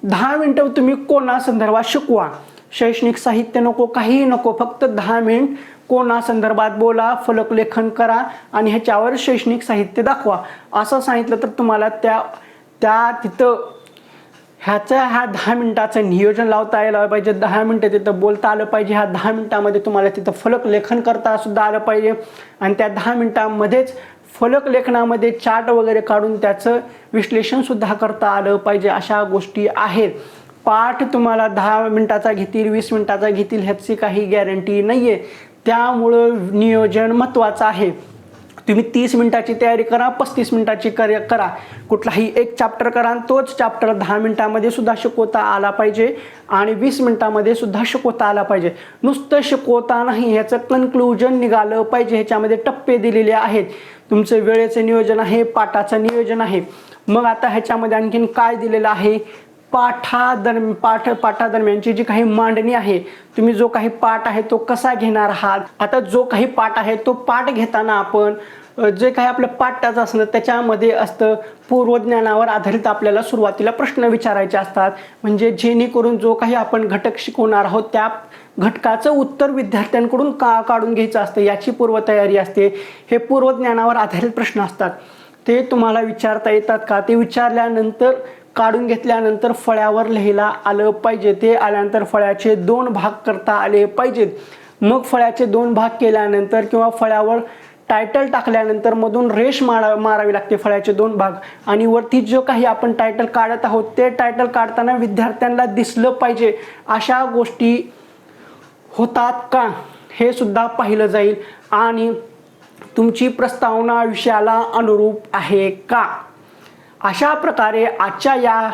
Speaker 1: 10 मिनिटं तुम्ही कोणासंदर्भात शिकवा. शैक्षणिक साहित्य नको, काहीही नको, फक्त 10 मिनिट कोणासंदर्भात बोला, फलकलेखन करा आणि ह्याच्यावर शैक्षणिक साहित्य दाखवा. असं सांगितलं तर तुम्हाला त्या तिथं ह्या 10 मिनिटाचं नियोजन लावता यायला पाहिजे. 10 मिनिटं तिथं बोलता आलं पाहिजे. ह्या 10 मिनिटामध्ये तुम्हाला तिथं फलकलेखन करता सुद्धा आलं पाहिजे आणि त्या 10 मिनिटांमध्येच फलकलेखनामध्ये चार्ट वगैरे काढून त्याचं विश्लेषण सुद्धा करता आलं पाहिजे. अशा गोष्टी आहेत. पाठ तुम्हाला 10 मिनिटाचा घेतील, 20 मिनिटाचा घेतील, ह्याची काही गॅरंटी नाही आहे. त्यामुळं नियोजन महत्त्वाचं आहे. तुम्ही 30 मिनिटाची तयारी करा, 35 मिनिटाची करा, कुठलाही एक चॅप्टर करा आणि तोच चॅप्टर 10 मिनिटामध्ये सुद्धा शिकवता आला पाहिजे आणि 20 मिनिटामध्ये सुद्धा शिकवता आला पाहिजे. नुसतं शिकवता नाही, ह्याचं कन्क्लुजन निघालं पाहिजे. ह्याच्यामध्ये टप्पे दिलेले आहेत. तुमचं वेळेचं नियोजन आहे, पाठाचं नियोजन आहे. मग आता ह्याच्यामध्ये आणखीन काय दिलेलं आहे, पाठादरम्यानची जी काही मांडणी आहे, तुम्ही जो काही पाठ आहे तो कसा घेणार आहात. आता जो काही पाठ आहे तो पाठ घेताना आपण जे काही आपलं पाठाचं असलं त्याच्यामध्ये असतं पूर्वज्ञानावर आधारित आपल्याला सुरुवातीला प्रश्न विचारायचे असतात. म्हणजे जेणेकरून जो काही आपण घटक शिकवणार आहोत त्या घटकाचं उत्तर विद्यार्थ्यांकडून काढून घ्यायचं असतं, याची पूर्वतयारी असते. हे पूर्वज्ञानावर आधारित प्रश्न असतात, ते तुम्हाला विचारता येतात का, ते विचारल्यानंतर काढून घेतल्यानंतर फळ्यावर लिहायला आलं पाहिजे. ते आल्यानंतर फळ्याचे 2 भाग करता आले पाहिजेत. मग फळ्याचे 2 भाग केल्यानंतर किंवा फळ्यावर टायटल टाकल्यानंतर मधून रेष मारावी लागते फळ्याचे 2 भाग आणि वरती जो काही आपण टायटल काढत आहोत ते टायटल काढताना विद्यार्थ्यांना दिसलं पाहिजे. अशा गोष्टी होतात का हे सुद्धा पाहिलं जाईल आणि तुमची प्रस्तावना विषयाला अनुरूप आहे का. अशा प्रकारे आजच्या या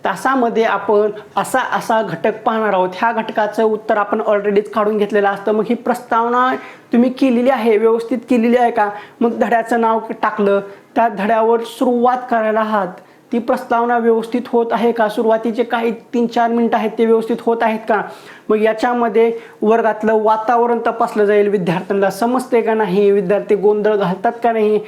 Speaker 1: तासामध्ये आपण असा घटक पाहणार आहोत. ह्या घटकाचं उत्तर आपण ऑलरेडीच काढून घेतलेलं असतं. मग ही प्रस्तावना तुम्ही केलेली आहे, व्यवस्थित केलेली आहे का. मग धड्याचं नाव टाकलं, त्या धड्यावर सुरुवात करायला आहात, ती प्रस्तावना व्यवस्थित होत आहे का, सुरुवातीचे काही 3-4 मिनिटं आहेत ते व्यवस्थित होत आहेत का. मग याच्यामध्ये वर्गातलं वातावरण तपासलं जाईल, विद्यार्थ्यांना समजते का नाही, विद्यार्थी गोंधळ घालतात का नाही,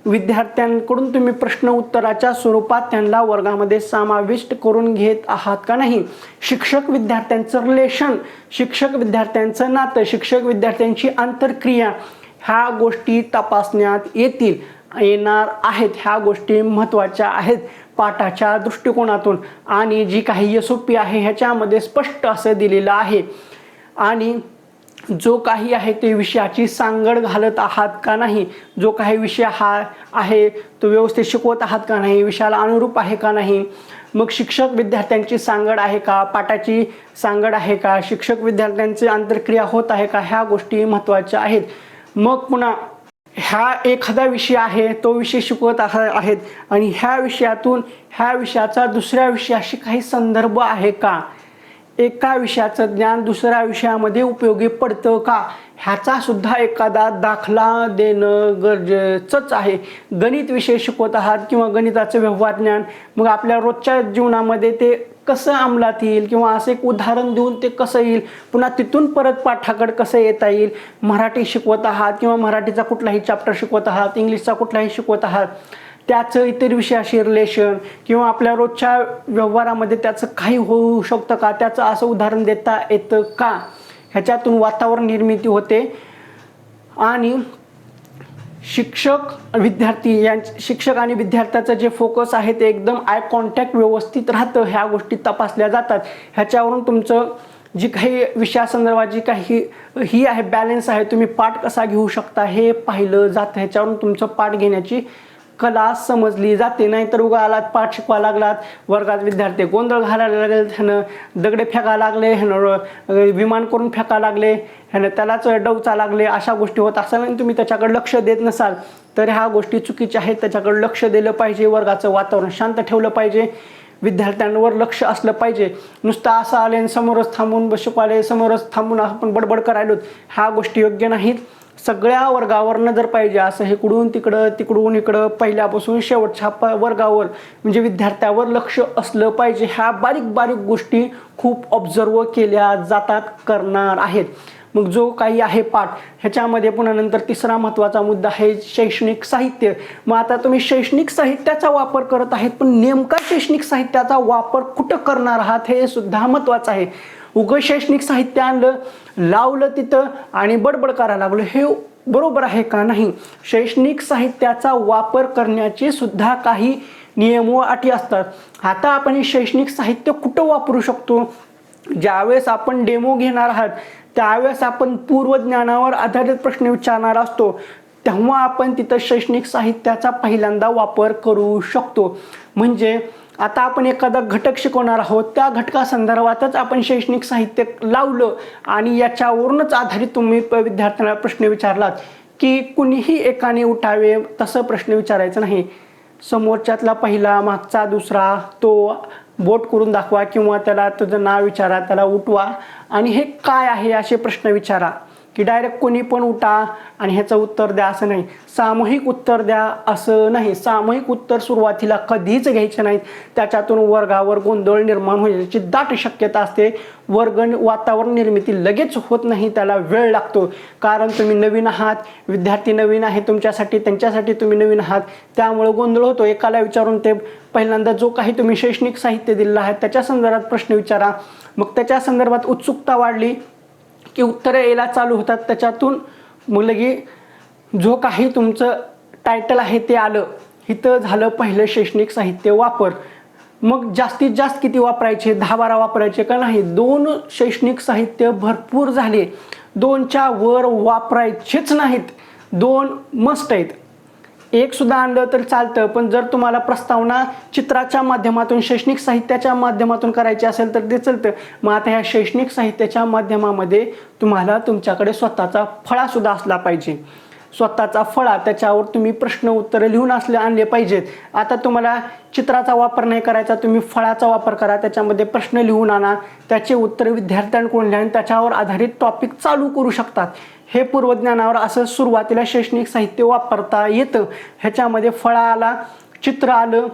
Speaker 1: विद्यार्थ्यांकडून तुम्ही प्रश्न उत्तराच्या स्वरूपात त्यांना वर्गामध्ये समाविष्ट करून घेत आहात का नाही. शिक्षक विद्यार्थ्यांचं रिलेशन, शिक्षक विद्यार्थ्यांचं नातं, शिक्षक विद्यार्थ्यांची आंतरक्रिया ह्या गोष्टी तपासण्यात येणार आहेत. ह्या गोष्टी महत्त्वाच्या आहेत पाठाच्या दृष्टिकोनातून. आणि जी काही SOP आहे ह्याच्यामध्ये स्पष्ट असं दिलेलं आहे. आणि जो काही आहे ते विषयाची सांगड घालत आहात का नाही, जो काही विषय हा आहे तो व्यवस्थित शिकवत आहात का नाही, विषयाला अनुरूप आहे का नाही. मग शिक्षक विद्यार्थ्यांची सांगड आहे का, पाठाची सांगड आहे का, शिक्षक विद्यार्थ्यांची आंतरक्रिया होत आहे का, ह्या गोष्टी महत्त्वाच्या आहेत. मग पुन्हा ह्या एखादा विषय आहे तो विषय शिकवत आहेत आणि ह्या विषयातून ह्या विषयाचा दुसऱ्या विषयाशी काही संदर्भ आहे का, एका विषयाचं ज्ञान दुसऱ्या विषयामध्ये उपयोगी पडतं का, ह्याचा सुद्धा एखादा दाखला देणं गरजेचंच आहे. गणित विषय शिकवत आहात किंवा गणिताचं व्यवहार ज्ञान, मग आपल्या रोजच्या जीवनामध्ये ते कसं अंमलात येईल किंवा असं एक उदाहरण देऊन ते कसं येईल, पुन्हा तिथून परत पाठाकडे कसं येता येईल. मराठी शिकवत आहात किंवा मराठीचा कुठलाही चॅप्टर शिकवत आहात, इंग्लिशचा कुठलाही शिकवत आहात, त्याचं इतर विषयाशी रिलेशन किंवा आपल्या रोजच्या व्यवहारामध्ये त्याचं काही होऊ शकतं का, त्याचं असं उदाहरण देता येतं का, ह्याच्यातून वातावरण निर्मिती होते. आणि शिक्षक आणि विद्यार्थ्याचं जे फोकस आहे ते एकदम आय कॉन्टॅक्ट व्यवस्थित राहतं, ह्या गोष्टी तपासल्या जातात. ह्याच्यावरून तुमचं जी काही विषयासंदर्भात जी काही ही आहे बॅलन्स आहे, तुम्ही पाठ कसा घेऊ शकता हे पाहिलं जातं. ह्याच्यावरून तुमचं पाठ घेण्याची कला समजली जाते. नाहीतर उगा आलात पाठ शिकवा लागलात, वर्गात विद्यार्थी गोंधळ घालायला लागले, ह्यानं दगडे फेका लागले, ह्यानं विमान करून फेका लागले, ह्यानं त्यालाच डवचा लागले, अशा गोष्टी होत असाल आणि तुम्ही त्याच्याकडे लक्ष देत नसाल तर ह्या गोष्टी चुकीच्या आहेत. त्याच्याकडे लक्ष दिलं पाहिजे, वर्गाचं वातावरण शांत ठेवलं पाहिजे, विद्यार्थ्यांवर लक्ष असलं पाहिजे. नुसतं असं आले आणि समोरच थांबून शिकवाले, समोरच थांबून आपण बडबड करायलो, ह्या गोष्टी योग्य नाहीत. सगळ्या वर्गावर नजर पाहिजे, असं इकडून तिकडं तिकडून इकडं पहिल्यापासून शेवटच्या वर्गावर म्हणजे विद्यार्थ्यावर लक्ष असलं पाहिजे. ह्या बारीक बारीक गोष्टी खूप ऑब्झर्व केल्या जातात, करणार आहेत. मग जो काही आहे पाठ ह्याच्यामध्ये पुन्हा नंतर तिसरा महत्त्वाचा मुद्दा आहे शैक्षणिक साहित्य. मग आता तुम्ही शैक्षणिक साहित्याचा वापर करत आहेत, पण नेमका शैक्षणिक साहित्याचा वापर कुठं करणार आहात हे सुद्धा महत्त्वाचं आहे. उगं शैक्षणिक साहित्य आणलं, लावलं तिथं आणि बडबड करायला लागलो, हे बरोबर आहे का नाही. शैक्षणिक साहित्याचा वापर करण्याचे सुद्धा काही नियम व अटी असतात. आता आपण हे शैक्षणिक साहित्य कुठं वापरू शकतो, ज्यावेळेस आपण डेमो घेणार आहात त्यावेळेस आपण पूर्वज्ञानावर आधारित प्रश्न विचारणार असतो, तेव्हा आपण तिथं शैक्षणिक साहित्याचा पहिल्यांदा वापर करू शकतो. म्हणजे आता आपण एखादा घटक शिकवणार आहोत, त्या घटकासंदर्भातच आपण शैक्षणिक साहित्य लावलं आणि याच्यावरूनच आधारित तुम्ही विद्यार्थ्यांना प्रश्न विचारलात की कुणीही एकाने उठावे तसं प्रश्न विचारायचं नाही. समोरच्यातला पहिला, मागचा दुसरा, तो बोट करून दाखवा किंवा त्याला तुझं नाव विचारा, त्याला उठवा आणि हे काय आहे असे प्रश्न विचारा. की डायरेक्ट कोणी पण उठा आणि ह्याचं उत्तर द्या असं नाही, सामूहिक उत्तर द्या असं नाही. सामूहिक उत्तर सुरुवातीला कधीच घ्यायचे नाहीत, त्याच्यातून वर्गावर गोंधळ निर्माण होण्याची दाट शक्यता असते. वातावरण निर्मिती लगेच होत नाही, त्याला वेळ लागतो. कारण तुम्ही नवीन आहात, विद्यार्थी नवीन आहे तुमच्यासाठी, त्यांच्यासाठी तुम्ही नवीन आहात, त्यामुळे गोंधळ होतो. एकाला विचारून ते पहिल्यांदा जो काही तुम्ही शैक्षणिक साहित्य दिलेलं आहे त्याच्या संदर्भात प्रश्न विचारा. मग त्याच्या संदर्भात उत्सुकता वाढली की उत्तरं यायला चालू होतात. त्याच्यातून मग लगे जो काही तुमचं टायटल आहे ते आलं. इथं झालं पहिलं शैक्षणिक साहित्य वापर. मग जास्तीत जास्त किती वापरायचे, 10-12 वापरायचे का नाही. 2 शैक्षणिक साहित्य भरपूर झाले, 2च्या वर वापरायचेच नाहीत. 2 मस्ट आहेत. एक सुद्धा आणलं तर चालतं, पण जर तुम्हाला प्रस्तावना चित्राच्या माध्यमातून शैक्षणिक साहित्याच्या माध्यमातून करायची असेल तर ते चालतं. मग आता ह्या शैक्षणिक साहित्याच्या माध्यमामध्ये तुम्हाला तुमच्याकडे स्वतःचा फळासुद्धा असला पाहिजे. स्वतःचा फळा, त्याच्यावर तुम्ही प्रश्न उत्तरं लिहून आणले पाहिजेत. आता तुम्हाला चित्राचा वापर नाही करायचा, तुम्ही फळाचा वापर करा, त्याच्यामध्ये प्रश्न लिहून आणा, त्याचे उत्तर विद्यार्थ्यांकडून लिहा आणि त्याच्यावर आधारित टॉपिक चालू करू शकतात. हे पूर्वज्ञानावर असं सुरुवातीला शैक्षणिक साहित्य वापरता येतं. ह्याच्यामध्ये फळा आला, चित्र आलं,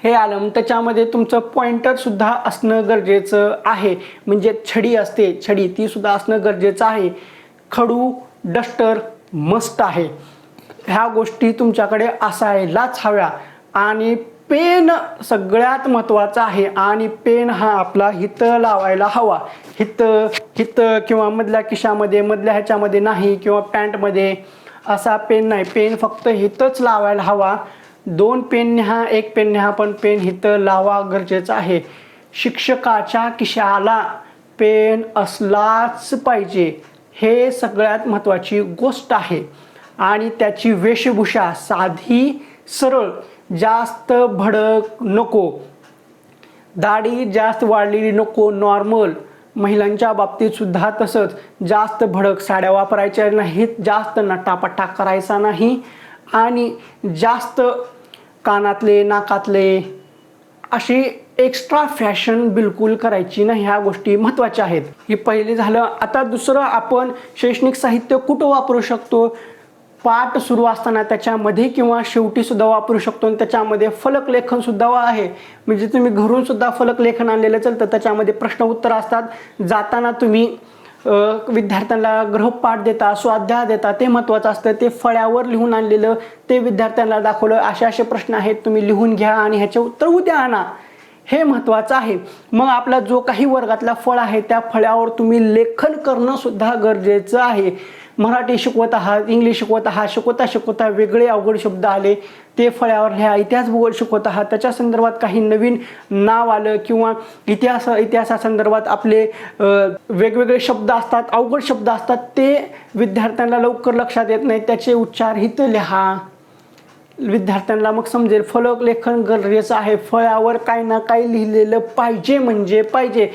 Speaker 1: हे आलं. मग त्याच्यामध्ये तुमचं पॉइंटरसुद्धा असणं गरजेचं आहे. म्हणजे छडी असते, छडी ती सुद्धा असणं गरजेचं आहे. खडू, डस्टर मस्ट आहे. ह्या गोष्टी तुमच्याकडे असायलाच हव्या. आणि पेन सगळ्यात महत्त्वाचा आहे. आणि पेन हा आपला हिथं लावायला हवा. हिथं हिथं किंवा मधल्या खिशामध्ये, मधल्या ह्याच्यामध्ये नाही, किंवा पॅन्टमध्ये असा पेन नाही. पेन फक्त हिथंच लावायला हवा. 2 पेन न्या, 1 पेन न्या, पण पेन हिथं लावा गरजेचं आहे. शिक्षकाच्या खिशाला पेन असलाच पाहिजे, हे सगळ्यात महत्त्वाची गोष्ट आहे. आणि त्याची वेशभूषा साधी सरळ, जास्त भडक नको, दाढी जास्त वाढलेली नको, नॉर्मल. महिलांच्या बाबतीत सुद्धा तसंच, जास्त भडक साड्या वापरायच्या नाहीत, जास्त नटापटा करायचा नाही, आणि जास्त कानातले नाकातले अशी एक्स्ट्रा फॅशन बिलकुल करायची नाही. ह्या गोष्टी महत्त्वाच्या आहेत. हे पहिले झालं. आता दुसरं, आपण शैक्षणिक साहित्य कुठं वापरू शकतो? पाठ सुरू असताना त्याच्यामध्ये किंवा शेवटी सुद्धा वापरू शकतो. आणि त्याच्यामध्ये फलकलेखन सुद्धा आहे. म्हणजे तुम्ही घरून सुद्धा फलकलेखन आणलेलं चालतं. त्याच्यामध्ये प्रश्न उत्तर असतात. जाताना तुम्ही विद्यार्थ्यांना गृहपाठ देता, स्वाध्याय देता, ते महत्त्वाचं असतं. ते फळ्यावर लिहून आणलेलं ते विद्यार्थ्यांना दाखवलं, असे प्रश्न आहेत, तुम्ही लिहून घ्या आणि ह्याचे उत्तर उद्या आणा, हे महत्त्वाचं आहे. मग आपला जो काही वर्गातला फळ आहे त्या फळ्यावर तुम्ही लेखन करणं सुद्धा गरजेचं आहे. मराठी शिकवत आहात, इंग्लिश शिकवत आहात, शिकवता वेगळे अवघड शब्द आले ते फळ्यावर लिहा. इतिहास भूगोल शिकवत आहात, त्याच्या संदर्भात काही नवीन नाव आलं किंवा इतिहासासंदर्भात आपले वेगवेगळे शब्द असतात, अवघड शब्द असतात, ते विद्यार्थ्यांना लवकर लक्षात येत नाही, त्याचे उच्चार इथं लिहा. विद्यार्थ्यांना मग समजेल. फलक लेखन गरजेचं आहे. फळ्यावर काही ना काही लिहिलेलं पाहिजे, म्हणजे पाहिजे.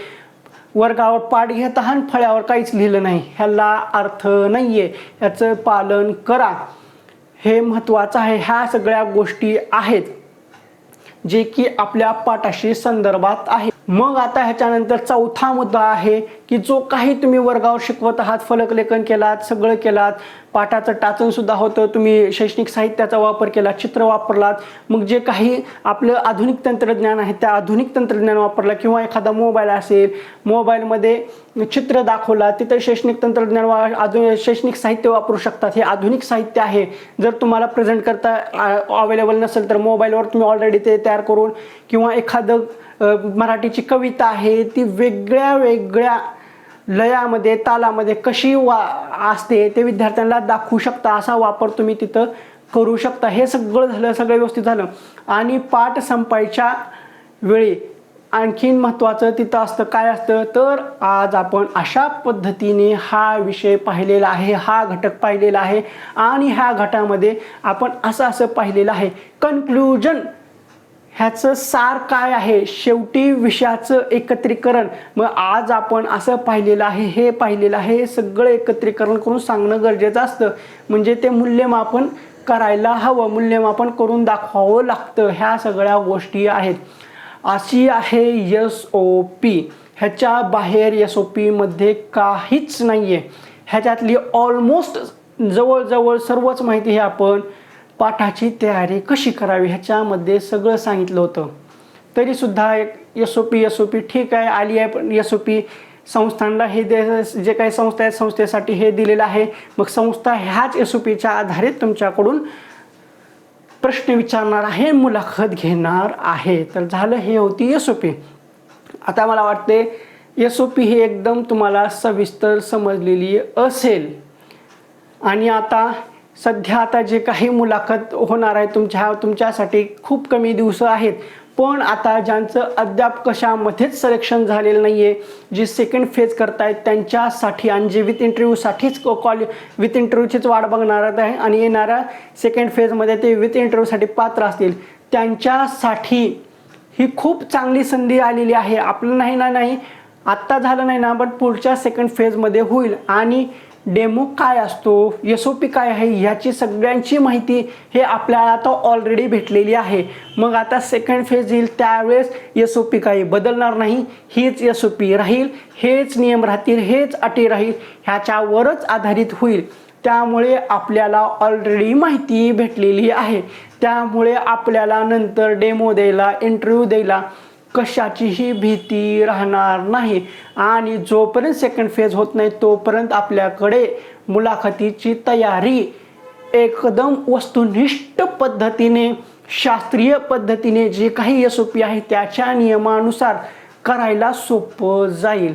Speaker 1: वर्गावर पाठ घेत आहात, फळ्यावर काहीच लिहिलं नाही, ह्याला अर्थ नाहीये. याचं पालन करा, हे महत्त्वाचं आहे. ह्या सगळ्या गोष्टी आहेत जे की आपल्या पाठाशी संदर्भात आहे. मग आता ह्याच्यानंतर चौथा मुद्दा आहे की जो काही तुम्ही वर्गावर शिकवत आहात, फलकलेखन केलात, सगळं केलात, पाठाचं टाचन सुद्धा होतं, तुम्ही शैक्षणिक साहित्याचा वापर केला, चित्र वापरलात, मग जे काही आपलं आधुनिक तंत्रज्ञान आहे त्या आधुनिक तंत्रज्ञान वापरला, किंवा एखादा मोबाईल असेल, मोबाईलमध्ये चित्र दाखवला, तिथं शैक्षणिक तंत्रज्ञान शैक्षणिक साहित्य वापरू शकतात. हे आधुनिक साहित्य आहे. जर तुम्हाला प्रेझेंट करता अवेलेबल नसेल तर मोबाईलवर तुम्ही ऑलरेडी ते तयार करून, किंवा एखादं मराठीची कविता आहे ती वेगळ्या वेगळ्या लयामध्ये, तालामध्ये कशी असते ते विद्यार्थ्यांना दाखवू शकता. असा वापर तुम्ही तिथं करू शकता. हे सगळं झालं, सगळं व्यवस्थित झालं. आणि पाठ संपायच्या वेळी आणखीन महत्त्वाचं तिथं असतं, काय असतं तर आज आपण अशा पद्धतीने हा विषय पाहिलेला आहे, हा घटक पाहिलेला आहे, आणि ह्या घटामध्ये आपण असं पाहिलेलं आहे. कन्क्लुजन, ह्याचं सार काय आहे, शेवटी विषयाचं एकत्रीकरण. मग आज आपण असं पाहिलेलं आहे, हे पाहिलेलं आहे, हे सगळं एकत्रीकरण करून सांगणं गरजेचं असतं. म्हणजे ते मूल्यमापन करायला हवं, मूल्यमापन करून दाखवावं लागतं. ह्या सगळ्या गोष्टी आहेत. अशी आहे SOP. ह्याच्या बाहेर SOP मध्ये काहीच नाही आहे. ह्याच्यातली ऑलमोस्ट जवळजवळ सर्वच माहिती हे आपण पाठाची तयारी कशी करावी ह्याच्यामध्ये सगळं सांगितलं होतं. तरीसुद्धा एक SOP ठीक आहे, आली आहे, पण SOP संस्थांना हे जे काही संस्था आहेत संस्थेसाठी हे दिलेलं आहे. मग संस्था ह्याच SOPच्या आधारे तुमच्याकडून प्रश्न विचारणार आहे, मुलाखत घेणार आहे. तर झालं, हे होती SOP. आता मला वाटते SOP ही एकदम तुम्हाला सविस्तर समजलेली असेल. आणि आता सध्या जे काही मुलाखत होणार आहे तुमच्यासाठी खूप कमी दिवस आहेत. पण आता ज्यांचं अद्याप कशामध्येच सिलेक्शन झालेलं नाही आहे, जे सेकंड फेज करतायत त्यांच्यासाठी, आणि जे विथ इंटरव्ह्यूसाठीच विथ इंटरव्ह्यूचीच वाट बघणार आहे आणि येणाऱ्या सेकंड फेजमध्ये ते विथ इंटरव्ह्यूसाठी पात्र असतील, त्यांच्यासाठी ही खूप चांगली संधी आलेली आहे. आपलं नाही आत्ता झालं नाही ना, पण पुढच्या सेकंड फेजमध्ये होईल. आणि डेमो काय असतो, SOP काय आहे, ह्याची सगळ्यांची माहिती हे आपल्याला आता ऑलरेडी भेटलेली आहे. मग आता सेकंड फेज येईल त्यावेळेस SOP काही बदलणार नाही, हीच SOP राहील, हेच नियम राहतील, हेच अटी राहील, ह्याच्यावरच आधारित होईल. त्यामुळे आपल्याला ऑलरेडी माहिती भेटलेली आहे. त्यामुळे आपल्याला नंतर डेमो द्यायला, इंटरव्ह्यू द्यायला कशाचीही भीती राहणार नाही. आणि जोपर्यंत सेकंड फेज होत नाही तोपर्यंत आपल्याकडे मुलाखतीची तयारी एकदम वस्तुनिष्ठ पद्धतीने, शास्त्रीय पद्धतीने जे काही SOP आहे त्याच्या नियमानुसार करायला सोपं जाईल.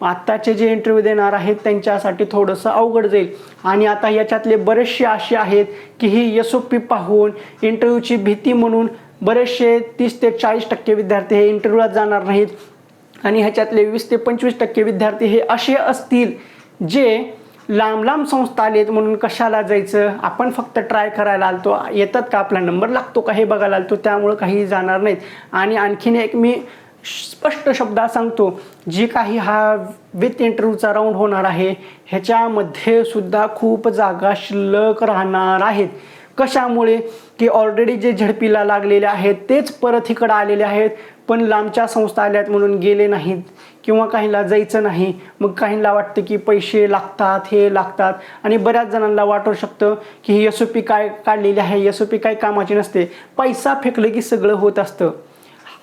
Speaker 1: आत्ताचे जे इंटरव्ह्यू देणार आहेत त्यांच्यासाठी थोडंसं अवघड जाईल. आणि आता याच्यातले बरेचसे असे आहेत की ही SOP पाहून इंटरव्ह्यूची भीती म्हणून बरेचसे 30 ते 40% विद्यार्थी हे इंटरव्ह्यूला जाणार नाहीत. आणि ह्याच्यातले 20 ते 25% विद्यार्थी हे असे असतील जे लांब लांब संस्था आलेत म्हणून कशाला जायचं, आपण फक्त ट्राय करायला आलतो, येतात का, आपला नंबर लागतो का हे बघायला आलतो, त्यामुळं काही जाणार नाहीत. आणि आणखीन एक मी स्पष्ट शब्दात सांगतो, जे काही हा विथ इंटरव्ह्यूचा राऊंड होणार आहे ह्याच्यामध्ये सुद्धा खूप जागा शिल्लक राहणार आहेत. कशामुळे की ऑलरेडी जे झडपीला लागलेले आहेत तेच परत इकडं आलेले आहेत, पण लांबच्या संस्था आल्यात म्हणून गेले नाहीत किंवा काहींना जायचं नाही. मग काहींना वाटतं की पैसे लागतात, हे लागतात, आणि बऱ्याच जणांना वाटू शकतं की ही SOP काय काढलेली आहे, SOP काय कामाची नसते, पैसा फेकलं की सगळं होत असतं.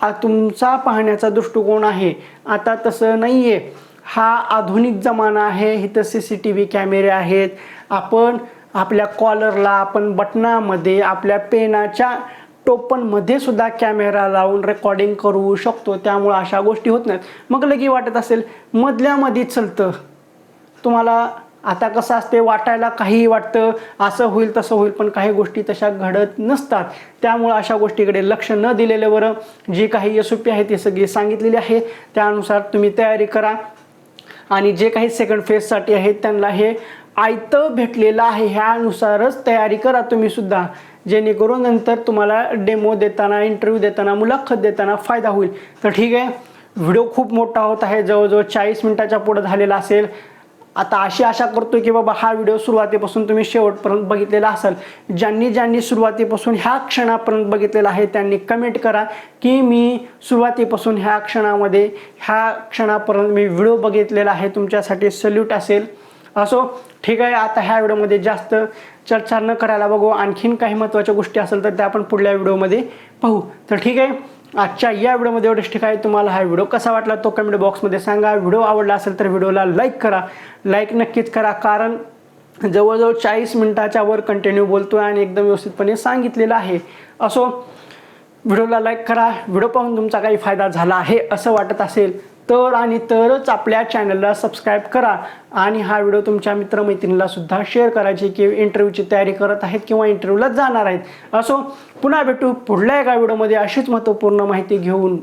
Speaker 1: हा तुमचा पाहण्याचा दृष्टिकोन आहे. आता तसं नाही आहे. हा आधुनिक जमाना आहे. इथं CCTV कॅमेरे आहेत. आपण आपल्या कॉलरला, आपण बटनामध्ये, आपल्या पेनाच्या टोपणमध्ये सुद्धा कॅमेरा लावून रेकॉर्डिंग करू शकतो. त्यामुळे अशा गोष्टी होत नाहीत. मग लगी वाटत असेल मधल्यामध्ये चलतं, तुम्हाला आता कसं असते, वाटायला काहीही वाटतं, असं होईल तसं होईल, पण काही गोष्टी तशा घडत नसतात. त्यामुळं अशा गोष्टीकडे लक्ष न दिलेलं बरं. जी काही SOP आहे ती सगळी सांगितलेली आहे, त्यानुसार तुम्ही तयारी करा. आणि जे काही सेकंड फेजसाठी आहेत त्यांना हे आयतं भेटलेलं आहे, ह्यानुसारच तयारी करा तुम्ही सुद्धा, जेणेकरून नंतर तुम्हाला डेमो देताना, इंटरव्ह्यू देताना, मुलाखत देताना फायदा होईल. तर ठीक आहे, व्हिडिओ खूप मोठा होत आहे, जवळजवळ 40 मिनिटाच्या पुढे झालेला असेल. आता अशी आशा करतो की बाबा हा व्हिडिओ सुरुवातीपासून तुम्ही शेवटपर्यंत बघितलेला असेल. ज्यांनी सुरुवातीपासून ह्या क्षणापर्यंत बघितलेला आहे त्यांनी कमेंट करा की मी सुरुवातीपासून ह्या क्षणापर्यंत मी व्हिडिओ बघितलेला आहे. तुमच्यासाठी सल्यूट असेल. असो, ठीक आहे. आता ह्या व्हिडिओमध्ये जास्त चर्चा न करायला बघू. आणखीन काही महत्त्वाच्या गोष्टी असेल तर त्या आपण पुढल्या व्हिडिओमध्ये पाहू. तर ठीक आहे, आजच्या या व्हिडिओमध्ये एवढंच. ठीक आहे, तुम्हाला हा व्हिडिओ कसा वाटला तो कमेंट बॉक्समध्ये सांगा. व्हिडिओ आवडला असेल तर व्हिडिओला लाईक करा. लाईक नक्कीच करा, कारण जवळजवळ 40 मिनिटाच्या वर कंटिन्यू बोलतोय आणि एकदम व्यवस्थितपणे सांगितलेलं आहे. असो, व्हिडिओला लाईक करा. व्हिडिओ पाहून तुमचा काही फायदा झाला आहे असं वाटत असेल तर आणि तरच आपल्या चॅनलला सबस्क्राईब करा. आणि हा व्हिडिओ तुमच्या मित्रमैत्रिणीला सुद्धा शेअर करायचे की इंटरव्ह्यूची तयारी करत आहेत किंवा इंटरव्ह्यूला जाणार आहेत. असो, पुन्हा भेटू पुढल्या एका व्हिडिओमध्ये अशीच महत्त्वपूर्ण माहिती घेऊन.